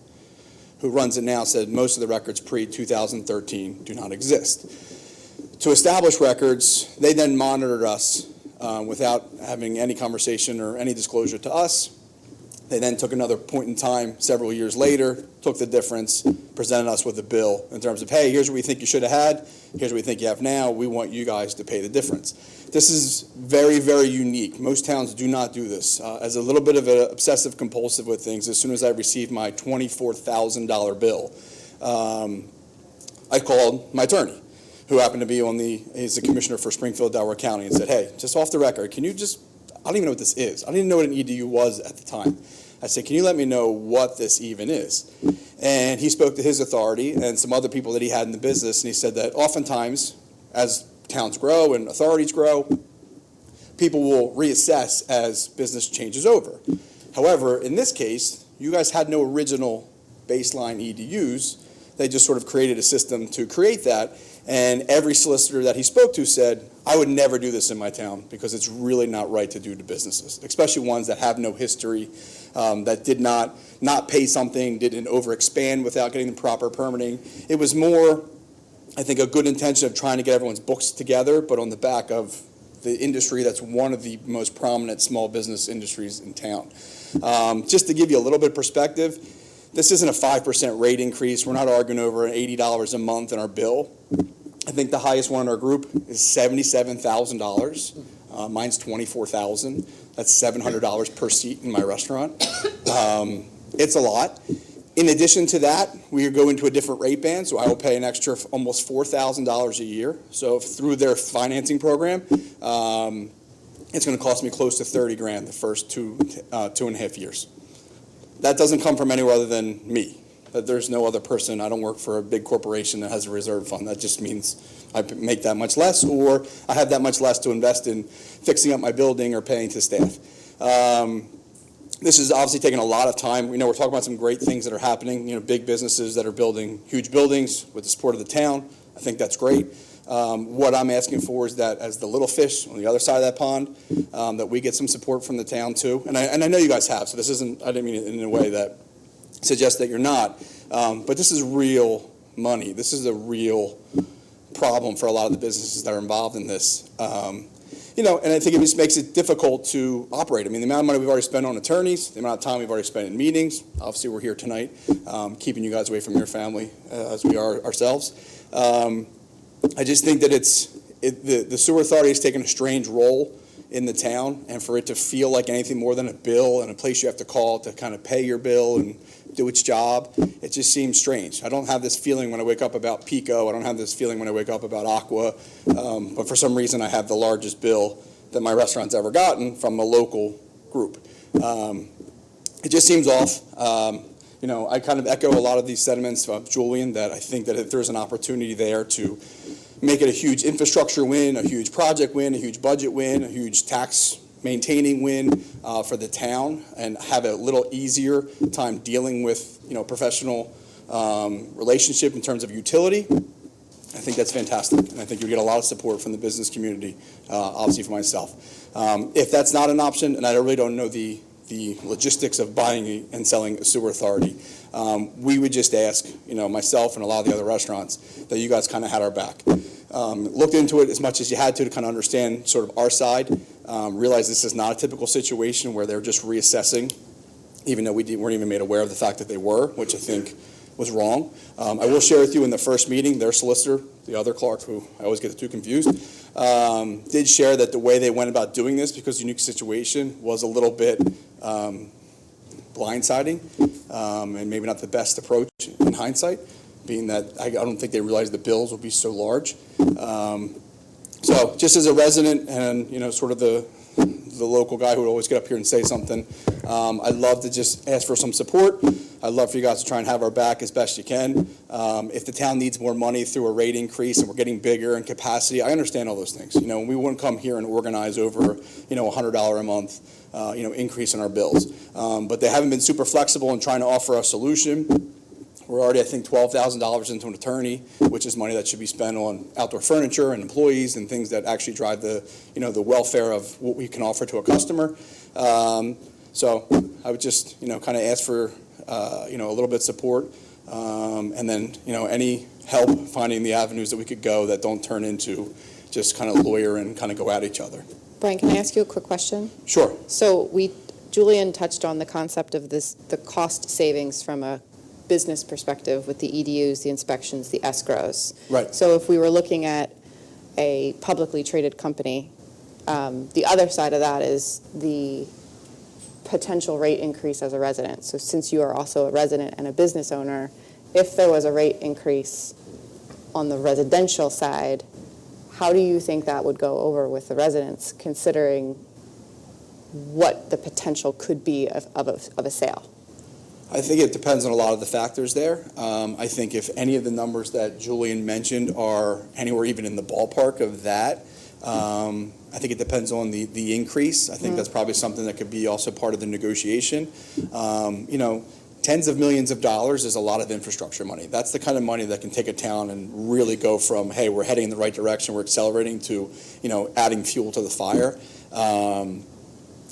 who runs it now, said most of the records pre-2013 do not exist. To establish records, they then monitored us without having any conversation or any disclosure to us. They then took another point in time several years later, took the difference, presented us with a bill in terms of, hey, here's what we think you should have had, here's what we think you have now, we want you guys to pay the difference. This is very, very unique. Most towns do not do this. As a little bit of an obsessive compulsive with things, as soon as I received my $24,000 bill, I called my attorney, who happened to be he's the commissioner for Springfield, Delaware County, and said, hey, just off the record, can you just, I don't even know what this is. I didn't even know what an EDU was at the time. I said, can you let me know what this even is? And he spoke to his authority and some other people that he had in the business, and he said that oftentimes, as towns grow and authorities grow, people will reassess as business changes over. However, in this case, you guys had no original baseline EDUs. They just sort of created a system to create that. And every solicitor that he spoke to said, I would never do this in my town because it's really not right to do to businesses, especially ones that have no history, that did not pay something, didn't overexpand without getting the proper permitting. It was more, I think, a good intention of trying to get everyone's books together, but on the back of the industry that's one of the most prominent small business industries in town. Just to give you a little bit of perspective, this isn't a 5% rate increase. We're not arguing over $80 a month in our bill. I think the highest one in our group is $77,000. Mine's $24,000. That's $700 per seat in my restaurant. It's a lot. In addition to that, we go into a different rate band, so I will pay an extra almost $4,000 a year. So through their financing program, it's going to cost me close to $30,000 the first 2.5 years. That doesn't come from anywhere other than me. There's no other person. I don't work for a big corporation that has a reserve fund. That just means I make that much less, or I have that much less to invest in fixing up my building or paying to staff. This is obviously taking a lot of time. We know we're talking about some great things that are happening, big businesses that are building huge buildings with the support of the town. I think that's great. What I'm asking for is that as the little fish on the other side of that pond, that we get some support from the town too. And I know you guys have, so this isn't, I didn't mean it in a way that suggests that you're not, but this is real money. This is a real problem for a lot of the businesses that are involved in this. And I think it just makes it difficult to operate. I mean, the amount of money we've already spent on attorneys, the amount of time we've already spent in meetings, obviously we're here tonight, keeping you guys away from your family as we are ourselves. I just think that the sewer authority has taken a strange role in the town, and for it to feel like anything more than a bill and a place you have to call to kind of pay your bill and do its job, it just seems strange. I don't have this feeling when I wake up about Pico. I don't have this feeling when I wake up about Aqua, but for some reason I have the largest bill that my restaurant's ever gotten from a local group. It just seems off. I kind of echo a lot of these sentiments of Julian, that I think that if there's an opportunity there to make it a huge infrastructure win, a huge project win, a huge budget win, a huge tax maintaining win for the town, and have a little easier time dealing with professional relationship in terms of utility, I think that's fantastic. And I think you'll get a lot of support from the business community, obviously for myself. If that's not an option, and I really don't know the logistics of buying and selling a sewer authority, we would just ask, myself and a lot of the other restaurants, that you guys kind of had our back. Looked into it as much as you had to kind of understand sort of our side, realize this is not a typical situation where they're just reassessing, even though we weren't even made aware of the fact that they were, which I think was wrong. I will share with you in the first meeting, their solicitor, the other Clark, who I always get the two confused, did share that the way they went about doing this, because the unique situation, was a little bit blindsiding, and maybe not the best approach in hindsight, being that I don't think they realized the bills would be so large. So just as a resident and, sort of the local guy who would always get up here and say something, I'd love to just ask for some support. I'd love for you guys to try and have our back as best you can. If the town needs more money through a rate increase and we're getting bigger in capacity, I understand all those things. We wouldn't come here and organize over, $100 a month, increase in our bills. But they haven't been super flexible in trying to offer a solution we're already, I think, $12,000 into an attorney, which is money that should be spent on outdoor furniture and employees and things that actually drive the welfare of what we can offer to a customer. So I would just, kind of ask for, a little bit of support, and then, any help finding the avenues that we could go that don't turn into just kind of lawyer and kind of go at each other. Brian, can I ask you a quick question? Sure. So Julian touched on the concept of the cost savings from a business perspective with the EDUs, the inspections, the escrows. Right. So if we were looking at a publicly traded company, the other side of that is the potential rate increase as a resident. So since you are also a resident and a business owner, if there was a rate increase on the residential side, how do you think that would go over with the residents, considering what the potential could be of a sale? I think it depends on a lot of the factors there. I think if any of the numbers that Julian mentioned are anywhere even in the ballpark of that, I think it depends on the increase. I think that's probably something that could be also part of the negotiation. Tens of millions of dollars is a lot of infrastructure money. That's the kind of money that can take a town and really go from, hey, we're heading in the right direction, we're accelerating, to, adding fuel to the fire.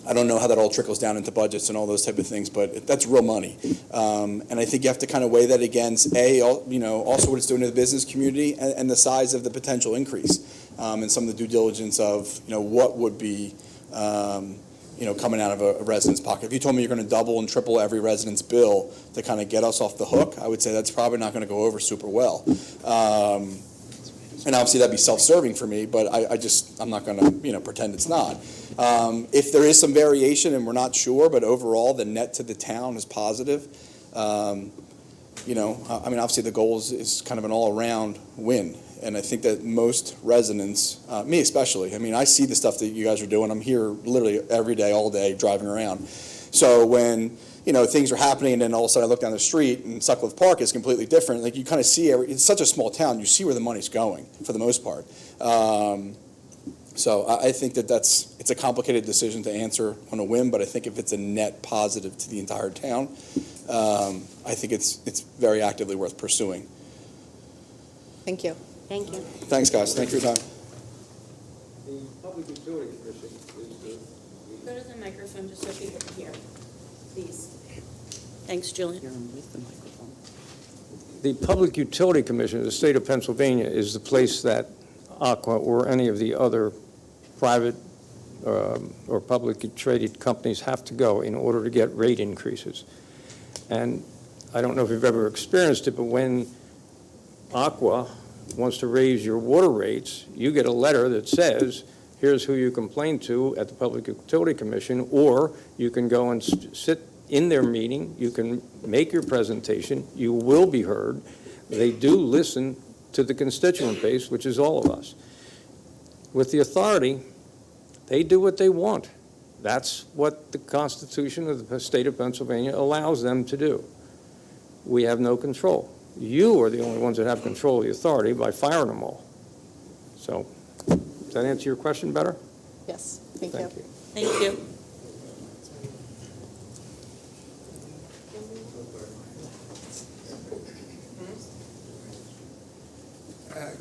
I don't know how that all trickles down into budgets and all those type of things, but that's real money. And I think you have to kind of weigh that against, also what it's doing to the business community and the size of the potential increase, and some of the due diligence of, what would be, coming out of a resident's pocket. If you told me you're going to double and triple every resident's bill to kind of get us off the hook, I would say that's probably not going to go over super well. And obviously that'd be self-serving for me, but I'm not going to, pretend it's not. If there is some variation and we're not sure, but overall the net to the town is positive, obviously the goal is kind of an all-around win. And I think that most residents, me especially, I see the stuff that you guys are doing. I'm here literally every day, all day, driving around. So when, things are happening and then all of a sudden I look down the street and Sutcliffe Park is completely different, like you kind of see, it's such a small town, you see where the money's going for the most part. So I think that it's a complicated decision to answer on a whim, but I think if it's a net positive to the entire town, I think it's very actively worth pursuing. Thank you. Thank you. Thanks, guys. Thanks for your time. The Public Utility Commission is Go to the microphone just so people can hear, please. Thanks, Julian. the Public Utility Commission of the state of Pennsylvania is the place that Aqua or any of the other private or publicly traded companies have to go in order to get rate increases. And I don't know if you've ever experienced it, but when Aqua wants to raise your water rates, you get a letter that says, here's who you complain to at the Public Utility Commission, or you can go and sit in their meeting, you can make your presentation, you will be heard. They do listen to the constituent base, which is all of us. With the authority, they do what they want. That's what the Constitution of the state of Pennsylvania allows them to do. We have no control. You are the only ones that have control of the authority by firing them all. So, does that answer your question better? Yes, thank you. Thank you.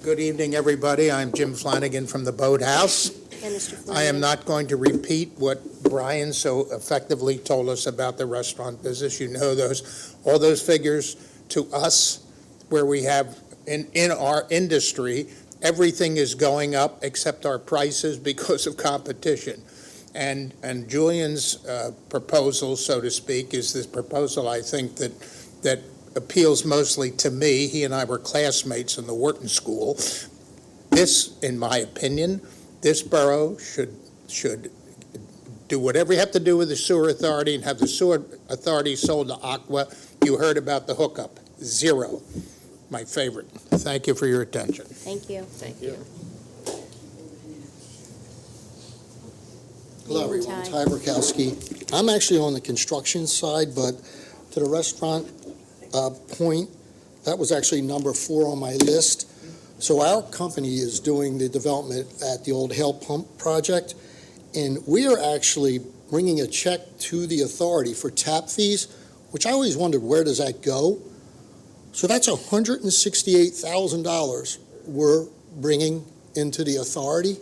Good evening, everybody. I'm Jim Flanagan from the Boathouse. I am not going to repeat what Brian so effectively told us about the restaurant business. You know all those figures. To us, where we have in our industry, everything is going up except our prices because of competition. And Julian's proposal, so to speak, is this proposal I think that appeals mostly to me. He and I were classmates in the Wharton School. This, in my opinion, this borough should do whatever you have to do with the sewer authority and have the sewer authority sold to Aqua. You heard about the hookup. Zero. My favorite. Thank you for your attention. Thank you. Thank you. Hello, everyone. Ty. Ty Burkowski. I'm actually on the construction side, but to the restaurant point, that was actually number 4 on my list. So our company is doing the development at the old Hale Pump project, and we are actually bringing a check to the authority for tap fees, which I always wondered, where does that go? So that's $168,000 we're bringing into the authority.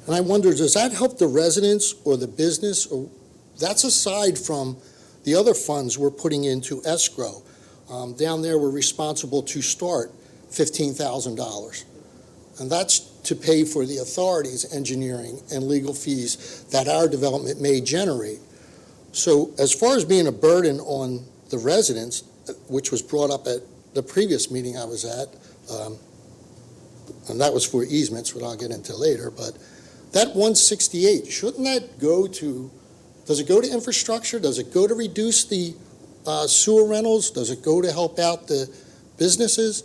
And I wonder, does that help the residents or the business? Or that's aside from the other funds we're putting into escrow. Down there, we're responsible to start $15,000. And that's to pay for the authority's engineering and legal fees that our development may generate. So as far as being a burden on the residents, which was brought up at the previous meeting I was at, and that was for easements, which I'll get into later, but that 168, shouldn't that go to, does it go to infrastructure? Does it go to reduce the sewer rentals? Does it go to help out the businesses?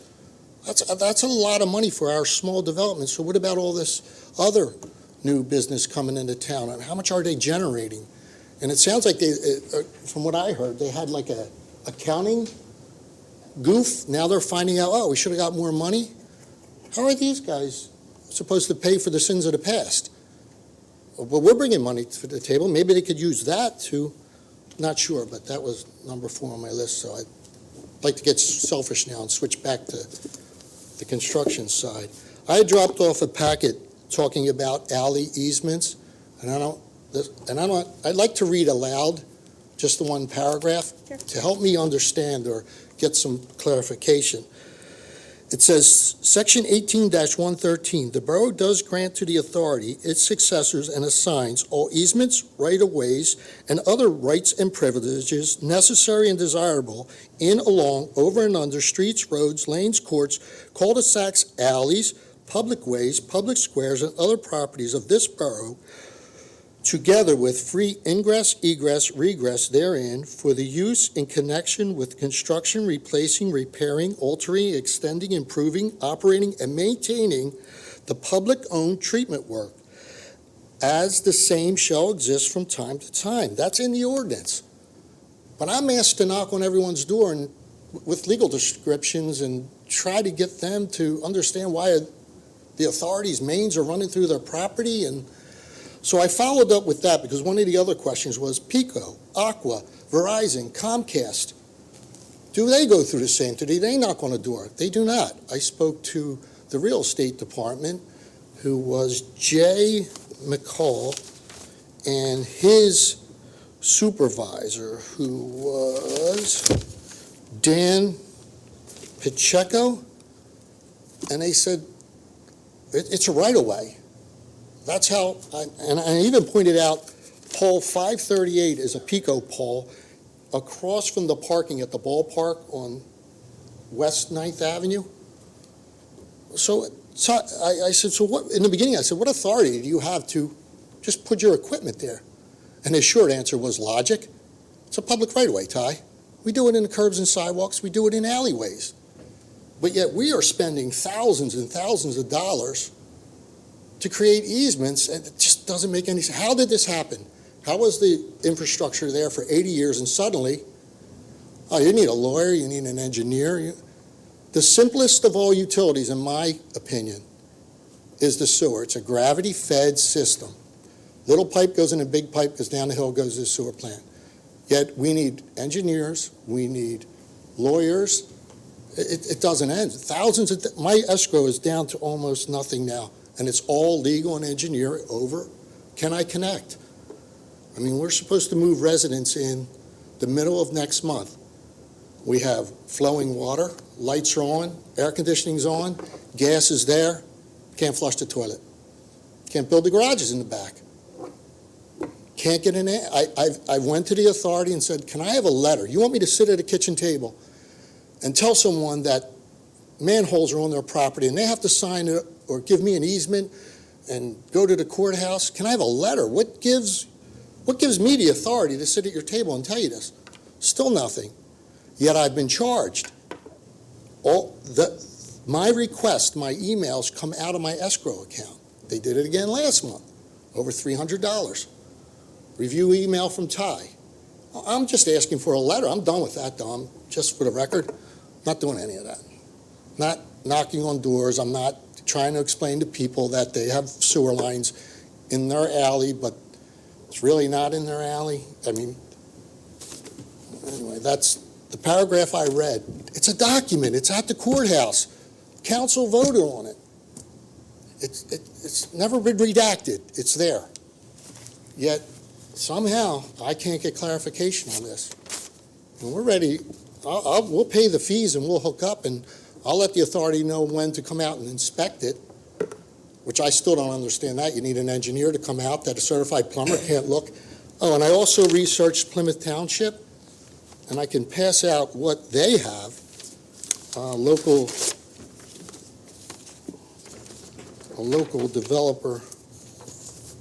That's a lot of money for our small development. So what about all this other new business coming into town? And how much are they generating? And it sounds like they, from what I heard, they had like a accounting goof. Now they're finding out, oh, we should have got more money. How are these guys supposed to pay for the sins of the past? Well, we're bringing money to the table. Maybe they could use that to, not sure, but that was number 4 on my list. So I'd like to get selfish now and switch back to the construction side. I dropped off a packet talking about alley easements, and I'd like to read aloud just the one paragraph to help me understand or get some clarification. It says, Section 18-113, the borough does grant to the authority, its successors, and assigns all easements, right-of-ways, and other rights and privileges necessary and desirable in, along, over and under streets, roads, lanes, courts, cul-de-sacs, alleys, public ways, public squares, and other properties of this borough, together with free ingress, egress, regress therein for the use in connection with construction, replacing, repairing, altering, extending, improving, operating, and maintaining the public-owned treatment work, as the same shall exist from time to time. That's in the ordinance. But I'm asked to knock on everyone's door and with legal descriptions and try to get them to understand why the authorities' mains are running through their property. And so I followed up with that because one of the other questions was Pico, Aqua, Verizon, Comcast. Do they go through the same? Do they knock on a door? They do not. I spoke to the real estate department, who was Jay McCall, and his supervisor, who was Dan Pacheco, and they said, it's a right-of-way. That's how, and I even pointed out, pole 538 is a Pico pole across from the parking at the ballpark on West 9th Avenue. So I said, so what, in the beginning I said, what authority do you have to just put your equipment there? And his short answer was logic. It's a public right-of-way, Ty. We do it in the curbs and sidewalks, we do it in alleyways. But yet we are spending thousands and thousands of dollars to create easements, and it just doesn't make any sense. How did this happen? How was the infrastructure there for 80 years, and suddenly, oh, you need a lawyer, you need an engineer. The simplest of all utilities, in my opinion, is the sewer. It's a gravity-fed system. Little pipe goes in a big pipe, goes down the hill, goes to the sewer plant. Yet we need engineers, we need lawyers. It doesn't end. My escrow is down to almost nothing now. And it's all legal and engineer over. Can I connect? I mean, we're supposed to move residents in the middle of next month. We have flowing water, lights are on, air conditioning's on, gas is there, can't flush the toilet. Can't build the garages in the back. Can't get in there. I went to the authority and said, can I have a letter? You want me to sit at a kitchen table and tell someone that manholes are on their property and they have to sign it or give me an easement and go to the courthouse? Can I have a letter? What gives me the authority to sit at your table and tell you this? Still nothing. Yet I've been charged. My request, my emails come out of my escrow account. They did it again last month, over $300. Review email from Ty. I'm just asking for a letter. I'm done with that, Dom. Just for the record, not doing any of that. Not knocking on doors. I'm not trying to explain to people that they have sewer lines in their alley, but it's really not in their alley. I mean, anyway, that's The paragraph I read, it's a document, it's at the courthouse. Council voted on it. It's never been redacted, it's there. Yet somehow I can't get clarification on this. And we're ready, we'll pay the fees and we'll hook up, and I'll let the authority know when to come out and inspect it, which I still don't understand that. You need an engineer to come out, that a certified plumber can't look. Oh, and I also researched Plymouth Township, and I can pass out what they have. A local developer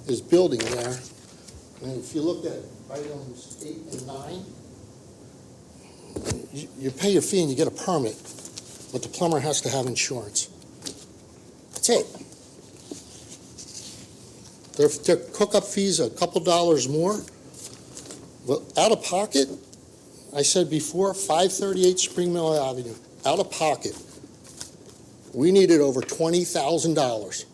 is building there. And if you look at items 8 and 9, you pay your fee and you get a permit, but the plumber has to have insurance. That's it. Their hookup fees are a couple dollars more. Well, out of pocket, I said before, 538 Spring Mill Avenue, out of pocket, we needed over $20,000.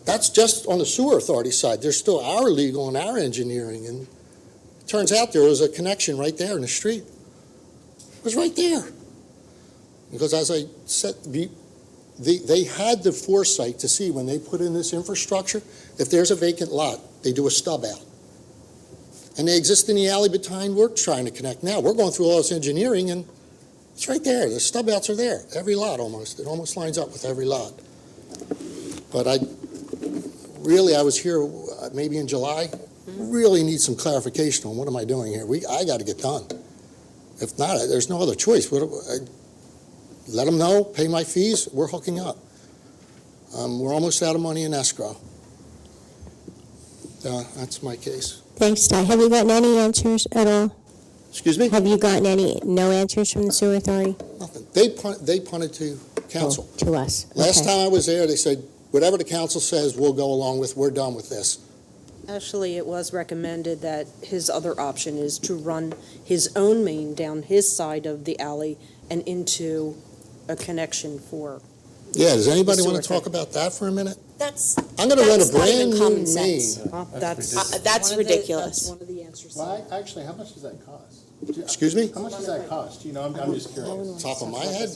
That's just on the sewer authority side. There's still our legal and our engineering, and it turns out there was a connection right there in the street. It was right there. Because as I said, they had the foresight to see when they put in this infrastructure, if there's a vacant lot, they do a stub out. And they exist in the alley behind we're trying to connect now. We're going through all this engineering, and it's right there. The stub outs are there. Every lot almost. It almost lines up with every lot. But I was here maybe in July. Really need some clarification on what am I doing here. I got to get done. If not, there's no other choice. Let them know, pay my fees, we're hooking up. We're almost out of money in escrow. That's my case. Thanks, Ty. Have you gotten any answers at all? Excuse me? Have you gotten no answers from the sewer authority? Nothing. They punted to council. To us. Last Okay. time I was there, they said, whatever the council says, we'll go along with, we're done with this. Actually, it was recommended that his other option is to run his own main down his side of the alley and into a connection for. Yeah, does anybody The want to sewer talk about that for a minute? That's I'm going to run a That's not even brand new common main. sense. That's ridiculous. That's one of the answers. Well, actually, how much does that cost? Excuse me? How much does that cost? You know, I'm just curious. Top of my head.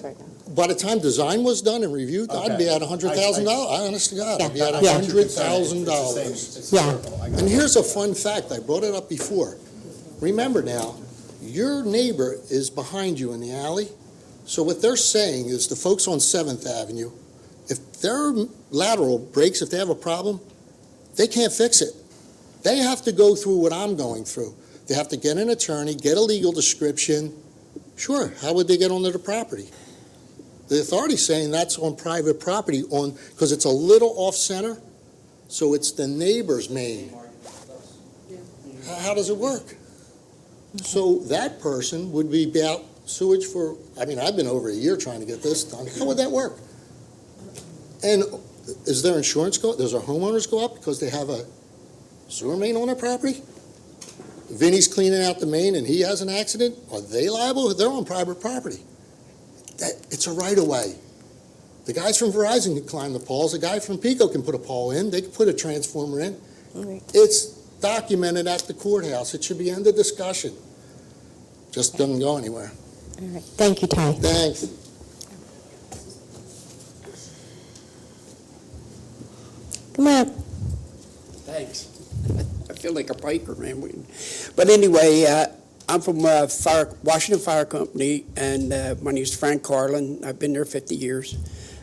By the time design was done and reviewed, I'd be at $100,000. Honest to God, I'd be at Yeah. $100,000. Yeah. And here's a fun fact, I brought it up before. Remember now, your neighbor is behind you in the alley. So what they're saying is the folks on 7th Avenue, if their lateral breaks, if they have a problem, they can't fix it. They have to go through what I'm going through. They have to get an attorney, get a legal description. Sure, how would they get onto the property? The authority's saying that's on private property because it's a little off-center, so it's the neighbor's main. How does it work? So that person would be about sewage for, I've been over a year trying to get this done. How would that work? And is their insurance does our homeowners go up because they have a sewer main on their property? Vinny's cleaning out the main and he has an accident, are they liable? They're on private property. It's a right-of-way. The guys from Verizon can climb the poles, the guy from Pico can put a pole in, they can put a transformer in. It's documented at the courthouse. It should be end of discussion. Just doesn't go anywhere. All right. Thank you, Ty. Thanks. Come on. Thanks. I feel like a biker, man. But anyway, I'm from Washington Fire Company, and my name's Frank Carlin. I've been there 50 years.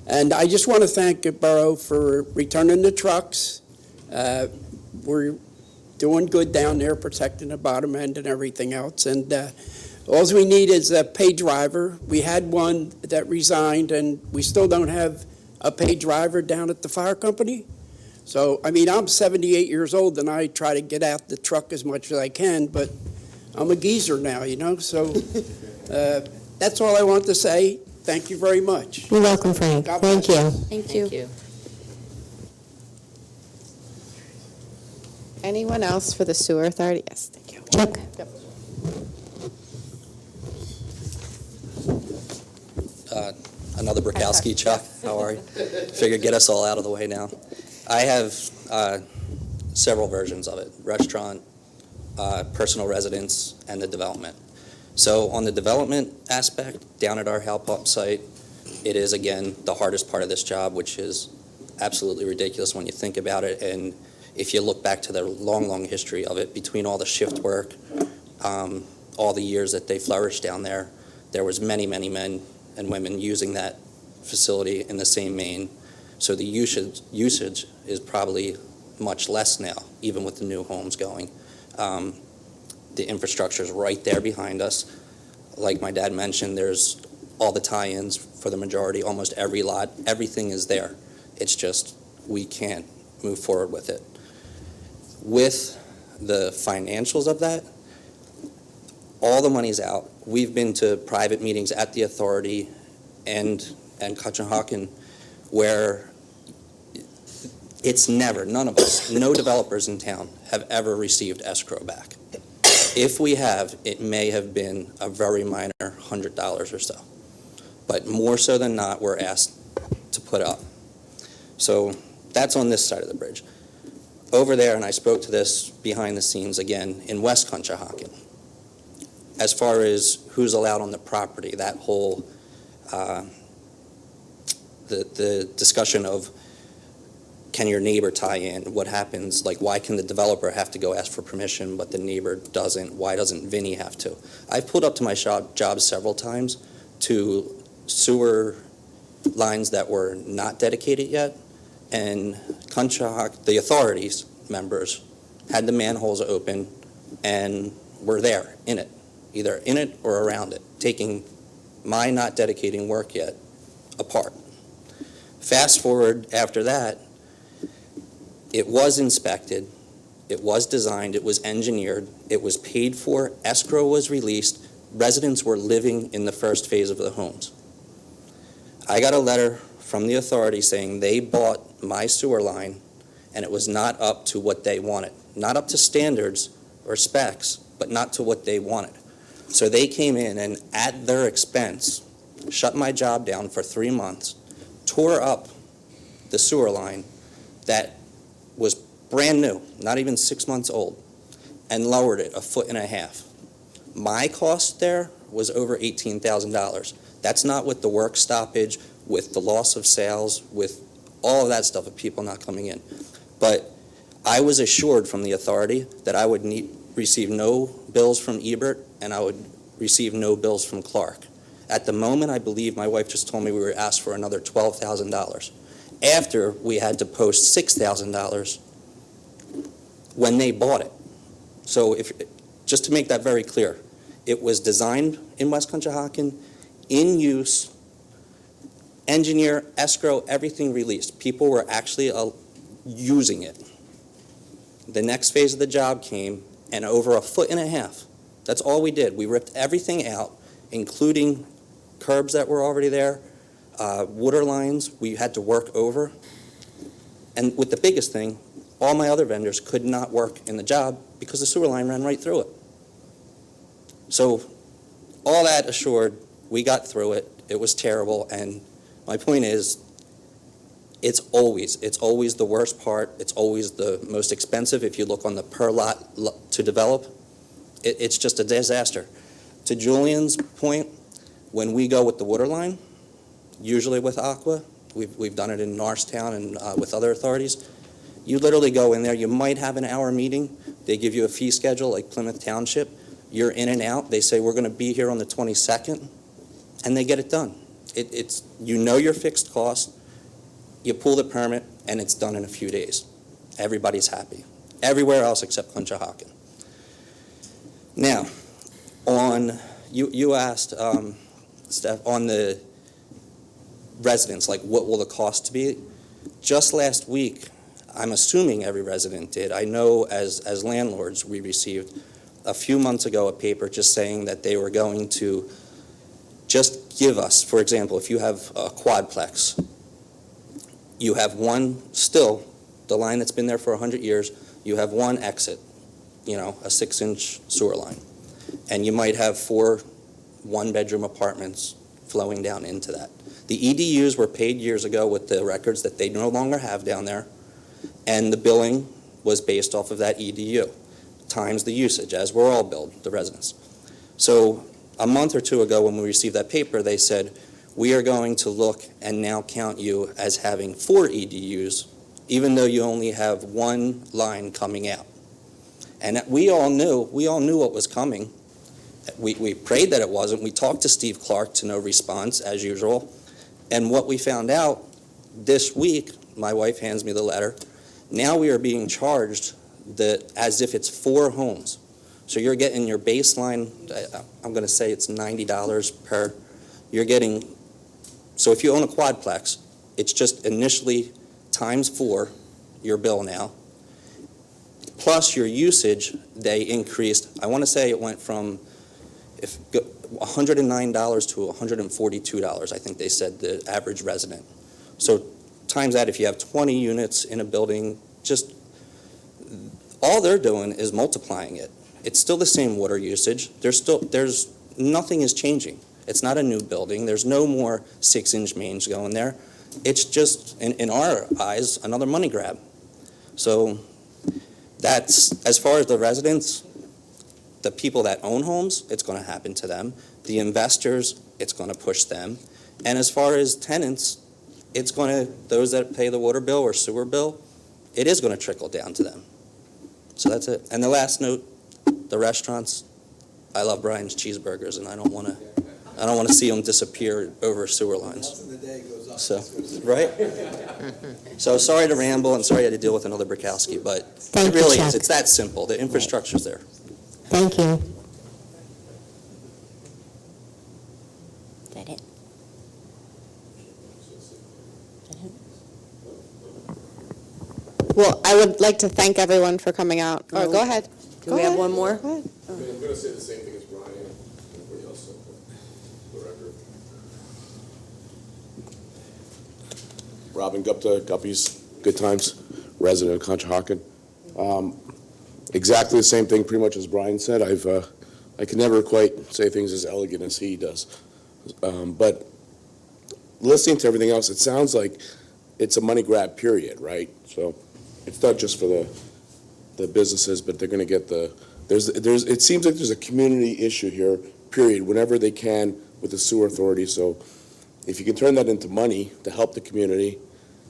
And I just want to thank the Borough for returning the trucks. We're doing good down there, protecting the bottom end and everything else. And all we need is a paid driver. We had one that resigned, and we still don't have a paid driver down at the fire company. So, I'm 78 years old, and I try to get out the truck as much as I can, but I'm a geezer now, so that's all I want to say. Thank you very much. You're welcome, Frank. God Thank bless. you. Thank you. Anyone else for the sewer authority? Yes, thank you. Chuck? Another Brukowski, Chuck. How are you? Figured get us all out of the way now. I have several versions of it: restaurant, personal residence, and the development. So on the development aspect, down at our Hal Pump site, it is, again, the hardest part of this job, which is absolutely ridiculous when you think about it. And if you look back to the long, long history of it, between all the shift work, all the years that they flourished down there, there was many, many men and women using that facility in the same main. So the usage is probably much less now, even with the new homes going. The infrastructure is right there behind us. Like my dad mentioned, there's all the tie-ins for the majority, almost every lot, everything is there. It's just we can't move forward with it. With the financials of that, all the money's out. We've been to private meetings at the authority and Conshohocken where it's never, none of us, no developers in town have ever received escrow back. If we have, it may have been a very minor $100 or so. But more so than not, we're asked to put up. So that's on this side of the bridge. Over there, and I spoke to this behind the scenes again, in West Conshohocken, as far as who's allowed on the property, that whole, the discussion of can your neighbor tie in? What happens? Like, why can the developer have to go ask for permission, but the neighbor doesn't? Why doesn't Vinny have to? I've pulled up to my job several times to sewer lines that were not dedicated yet, and Conshohocken, the authorities members, had the manholes open and were there in it, either in it or around it, taking my not dedicating work yet apart. Fast forward after that, it was inspected, it was designed, it was engineered, it was paid for, escrow was released, residents were living in the first phase of the homes. I got a letter from the authority saying they bought my sewer line and it was not up to what they wanted. Not up to standards or specs, but not to what they wanted. So they came in and at their expense, shut my job down for 3 months, tore up the sewer line that was brand new, not even 6 months old, and lowered it 1.5 feet. My cost there was over $18,000. That's not with the work stoppage, with the loss of sales, with all of that stuff of people not coming in. But I was assured from the authority that I would receive no bills from Ebert and I would receive no bills from Clark. At the moment, I believe my wife just told me we were asked for another $12,000 after we had to post $6,000 when they bought it. So just to make that very clear, it was designed in West Conshohocken, in use, engineer, escrow, everything released. People were actually using it. The next phase of the job came, and over 1.5 feet, that's all we did. We ripped everything out, including curbs that were already there, water lines we had to work over. And with the biggest thing, all my other vendors could not work in the job because the sewer line ran right through it. So all that assured, we got through it. It was terrible. And my point is, it's always the worst part. It's always the most expensive. If you look on the per lot to develop, it's just a disaster. To Julian's point, when we go with the water line, usually with Aqua, we've done it in Norristown and with other authorities, you literally go in there, you might have an hour meeting, they give you a fee schedule like Plymouth Township, you're in and out, they say we're going to be here on the 22nd, and they get it done. It's you know your fixed cost, you pull the permit, and it's done in a few days. Everybody's happy. Everywhere else except Conshohocken. Now, you asked, Steph, on the residents, like what will the cost be? Just last week, I'm assuming every resident did. I know as landlords, we received a few months ago a paper just saying that they were going to just give us, for example, if you have a quadplex, you have one, still, the line that's been there for 100 years, you have one exit, a 6-inch sewer line. And you might have 4 one-bedroom apartments flowing down into that. The EDUs were paid years ago with the records that they no longer have down there, and the billing was based off of that EDU, times the usage, as we're all billed, the residents. So a month or two ago when we received that paper, they said, we are going to look and now count you as having 4 EDUs, even though you only have 1 line coming out. And we all knew what was coming. We prayed that it wasn't. We talked to Steve Clark to no response, as usual. And what we found out this week, my wife hands me the letter, now we are being charged as if it's 4 homes. So you're getting your baseline, I'm going to say it's $90 per, you're getting, so if you own a quadplex, it's just initially times 4, your bill now, plus your usage, they increased, I want to say it went from $109 to $142, I think they said, the average resident. So times that, if you have 20 units in a building, just all they're doing is multiplying it. It's still the same water usage. Nothing is changing. It's not a new building. There's no more 6-inch mains going there. It's just, in our eyes, another money grab. So that's, as far as the residents, the people that own homes, it's going to happen to them. The investors, it's going to push them. And as far as tenants, it's going to, those that pay the water bill or sewer bill, it is going to trickle down to them. So that's it. And the last note, the restaurants, I love Brian's cheeseburgers, and I don't want to see them disappear over sewer lines. So, right? So sorry to ramble, and sorry I had to deal with another Brikowski, but it really is. It's that simple. The infrastructure's there. Thank you. Is that it? Well, I would like to thank everyone for coming out. Oh, go ahead. Do we have one more? Go ahead. I'm going to say the same thing as Brian and everybody else, for the record. Robin Gupta, Guppies, Good Times, resident of Conshohocken. Exactly the same thing pretty much as Brian said. I can never quite say things as elegant as he does. But listening to everything else, it sounds like it's a money grab period, right? So it's not just for the businesses, but they're going to get it seems like there's a community issue here, period, whenever they can with the sewer authority. So if you can turn that into money to help the community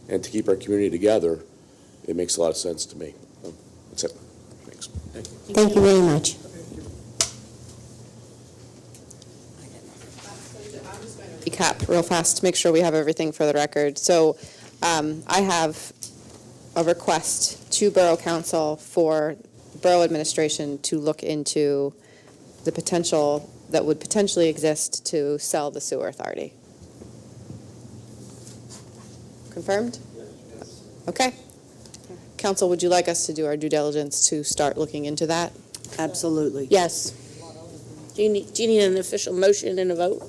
and to keep our community together, it makes a lot of sense to me. That's it. Thanks. Thank you very much. Recap real fast to make sure we have everything for the record. So I have a request to Borough Council for Borough Administration to look into the potential that would potentially exist to sell the sewer authority. Confirmed? Okay. Council, would you like us to do our due diligence to start looking into that? Absolutely. Yes. Do you need an official motion and a vote?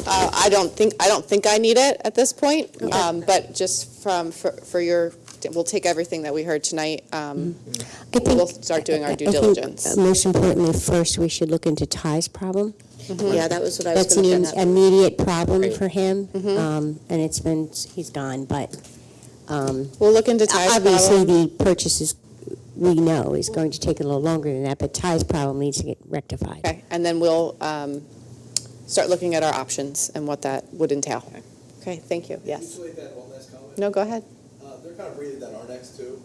I don't think I need it at this point, but just for your, we'll take everything that we heard tonight. We'll start doing our due diligence. I think, most importantly, first, we should look into Ty's problem. Yeah, that was what I was That's going to an bring up. immediate problem for him, and he's gone, but we'll look into Ty's obviously problem. the purchases, we know, is going to take a little longer than that, but Ty's problem needs to get rectified. Okay, and then we'll start looking at our options and what that would entail. Okay, thank you. Yes. Can you that one last comment? No, go ahead. They're kind of breathing down our necks too,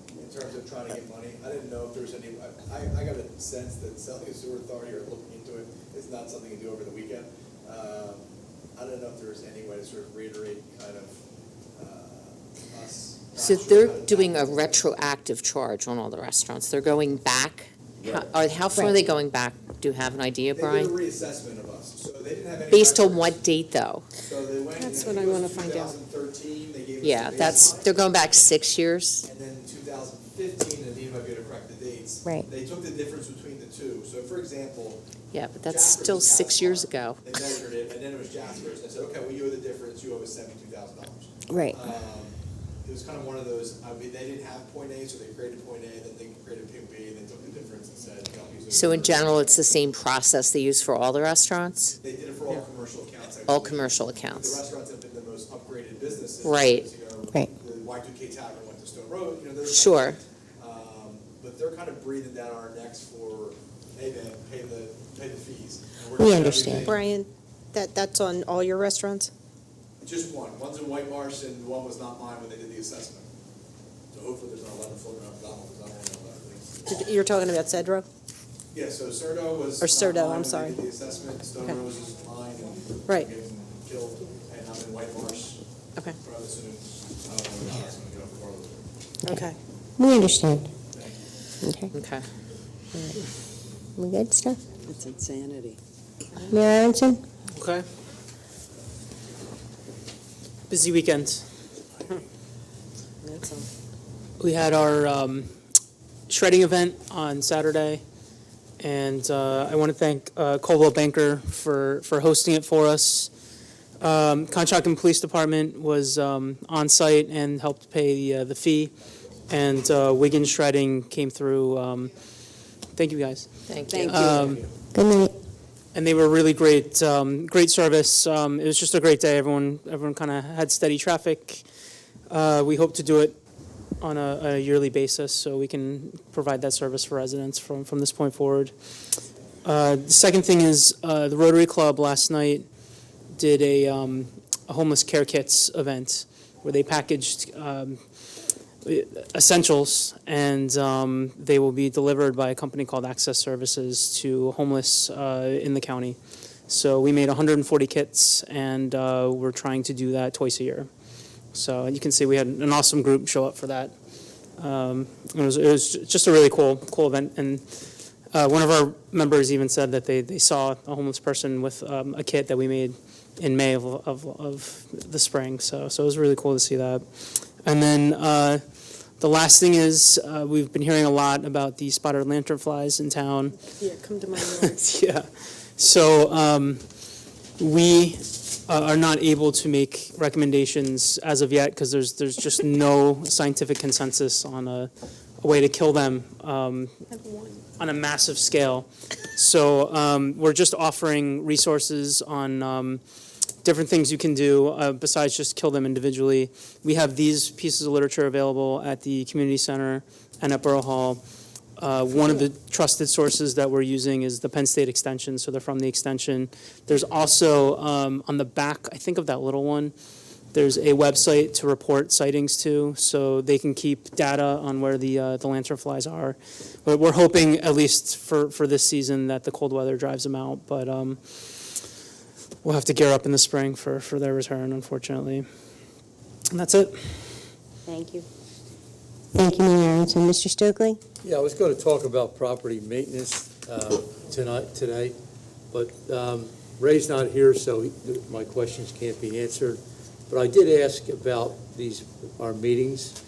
in terms of trying to get money. I didn't know if there's any, I got a sense that selling a sewer authority or looking into it is not something you do over the weekend. I don't know if there's any way to sort of reiterate kind of us. So they're doing a retroactive charge on all the restaurants. They're going back. How far are they going back? Do you have an idea, Brian? They did a reassessment of us, so they didn't have any. Based on what date, though? So they went. That's what I want to find out. 2013, they gave us Yeah, the they're going back 6 years. And then 2015, and Dean might be able to correct the dates. Right. They took the difference between the two. So for example. Yeah, but that's Jasper's still was 6 years ago. They measured it, and then it was Jasper's, and they said, okay, well, you owe the difference, you owe us $72,000. Right. It was kind of one of those, they didn't have point A, so they created point A, then they created point B, and they took the difference and said, you know, use it. So in general, it's the same process they use for all the restaurants? They did it for all commercial accounts. All actually. commercial The accounts. restaurants have been the most upgraded businesses. Right. because, you know, Right. The Y2K Tavern went to Stone Road, you know, those. Sure. But they're kind of breathing down our necks for pay the fees. And we're We doing understand. everything- Brian, that's on all your restaurants? Just one. One's in White Marsh, and one was not mine when they did the assessment. So hopefully there's not 11 floating around McDonald's, because I don't know about it. You're talking about Cedro? Yeah, so Serdo was. Or not Serdo, mine I'm when sorry. They did the assessment, Stone Okay. Rose is mine, and Right. getting killed, and I'm in White Marsh. Okay. Rather soon. I don't know when that's gonna get off the bar. Okay. We understand. Thank you. Okay. Okay. We good stuff? It's insanity. Mayor Aronson? Okay. Busy weekend. We had our shredding event on Saturday, and I want to thank Coldwell Banker for hosting it for us. Conshohocken Police Department was on site and helped pay the fee, and Wiggins Shredding came through. Thank you, guys. Thank you. Good night. And they were really great, great service. It was just a great day. Everyone kind of had steady traffic. We hope to do it on a yearly basis, so we can provide that service for residents from this point forward. The second thing is the Rotary Club last night did a homeless care kits event where they packaged essentials, and they will be delivered by a company called Access Services to homeless in the county. So we made 140 kits, and we're trying to do that twice a year. So you can see we had an awesome group show up for that. It was just a really cool event, and one of our members even said that they saw a homeless person with a kit that we made in May of the spring. So it was really cool to see that. And then the last thing is we've been hearing a lot about the spotted lanternflies in town. Yeah, come to my yard. Yeah. So we are not able to make recommendations as of yet because there's just no scientific consensus on a way to kill them on a massive scale. So we're just offering resources on different things you can do besides just kill them individually. We have these pieces of literature available at the community center and at Borough Hall. One of the trusted sources that we're using is the Penn State Extension, so they're from the Extension. There's also, on the back, I think of that little one, there's a website to report sightings to, so they can keep data on where the lanternflies are. But we're hoping, at least for this season, that the cold weather drives them out, but we'll have to gear up in the spring for their return, unfortunately. And that's it. Thank you. Thank you, Mayor Aronson. Mr. Stokely? Yeah, I was going to talk about property maintenance today, but Ray's not here, so my questions can't be answered. But I did ask about our meetings,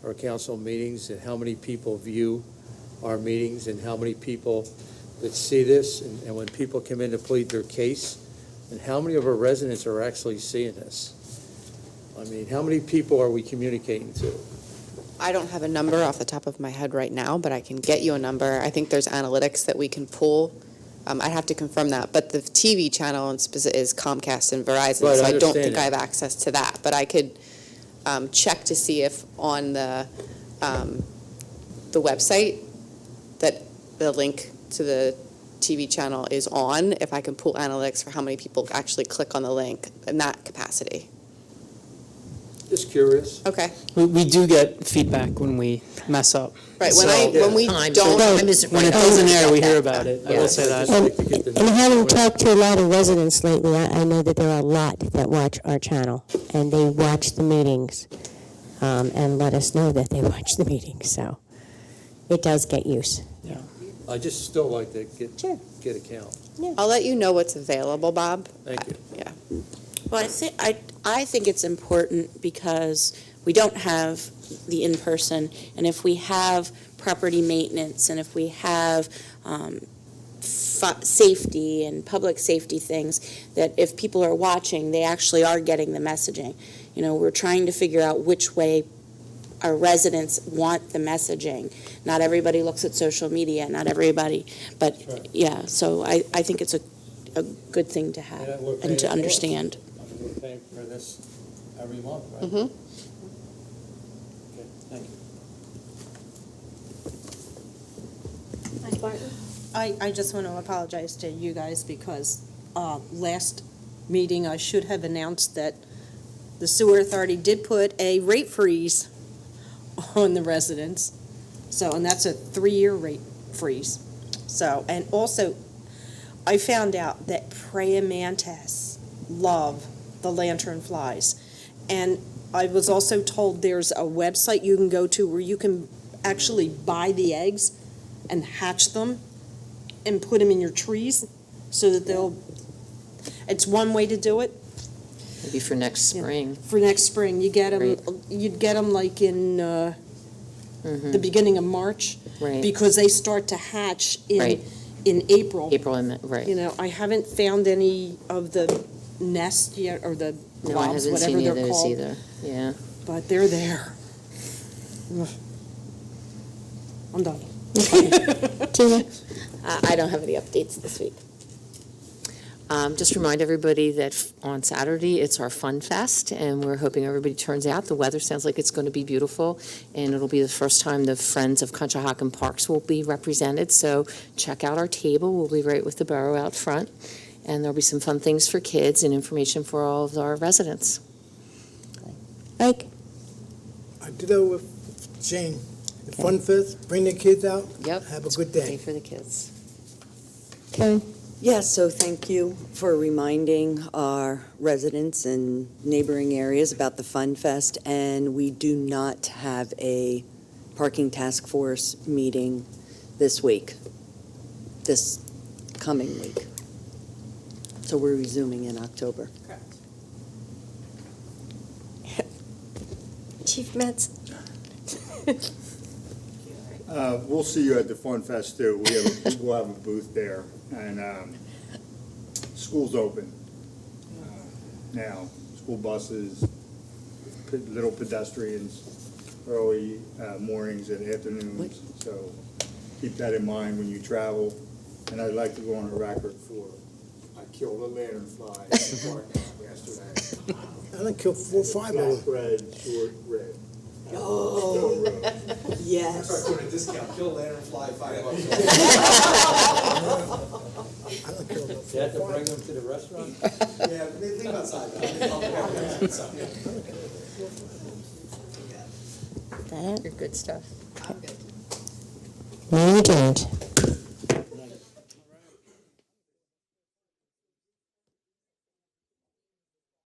our council meetings, and how many people view our meetings, and how many people that see this, and when people come in to plead their case, and how many of our residents are actually seeing this. I mean, how many people are we communicating to? I don't have a number off the top of my head right now, but I can get you a number. I think there's analytics that we can pull. I'd have to confirm that, but the TV channel is Comcast and Verizon, Right, so I I don't understand think that. I have access to that. But I could check to see if on the website that the link to the TV channel is on, if I can pull analytics for how many people actually click on the link in that capacity. Just curious. Okay. We do get feedback when we mess up. Right, So- when we Time don't. isn't When right. it doesn't air, we hear about it. I will say that. And having talked to a lot of residents lately, I know that there are a lot that watch our channel, and they watch the meetings, and let us know that they watch the meetings, so it does get use. I just still like to get a count. I'll let you know what's available, Bob. Thank you. Yeah. Well, I think it's important because we don't have the in-person, and if we have property maintenance, and if we have safety and public safety things, that if people are watching, they actually are getting the messaging. You know, we're trying to figure out which way our residents want the messaging. Not everybody looks at social media, not everybody, but yeah, so I think it's a good thing to have and to understand. We're paying for this every month, right? Mm-hmm. Okay, thank you. I just want to apologize to you guys because last meeting I should have announced that the sewer authority did put a rate freeze on the residents. So, and that's a 3-year rate freeze. So, and also, I found out that praying mantis love the lanternflies. And I was also told there's a website you can go to where you can actually buy the eggs and hatch them and put them in your trees so that they'll, it's one way to do it. Maybe for next spring. For next spring, you get them, Right. you'd get them like in the beginning of March. Right. Because they start to hatch Right. in April. April and, right. You know, I haven't found any of the nests yet, or the No, I globs, haven't whatever seen any of they're those called. either. Yeah. But they're there. Ugh. I'm done. Tina? I don't have any updates this week. Just remind everybody that on Saturday, it's our Fun Fest, and we're hoping everybody turns out. The weather sounds like it's going to be beautiful, and it'll be the first time the Friends of Conshohocken Parks will be represented. So check out our table. We'll be right with the Borough out front, and there'll be some fun things for kids and information for all of our residents. Mike? I ditto with Jane. The Fun Fest, bring the kids out. Yep. Have a good day. For the kids. Karen? Yes, so thank you for reminding our residents and neighboring areas about the Fun Fest. And we do not have a parking task force meeting this week, this coming week. So we're resuming in October. Chief Metz? We'll see you at the Fun Fest too. We'll have a booth there, and school's open now. School buses, little pedestrians, early mornings and afternoons. So keep that in mind when you travel. And I'd like to go on a record for I killed a lanternfly in the parking lot yesterday. I done killed 4 or 5 of them. Black red, short red. Oh, yes. Start doing a discount, kill lanternfly, $5. I done killed them. You have to bring them to the restaurant? Yeah, they leave them outside. That it? Your good stuff. Meeting adjourned.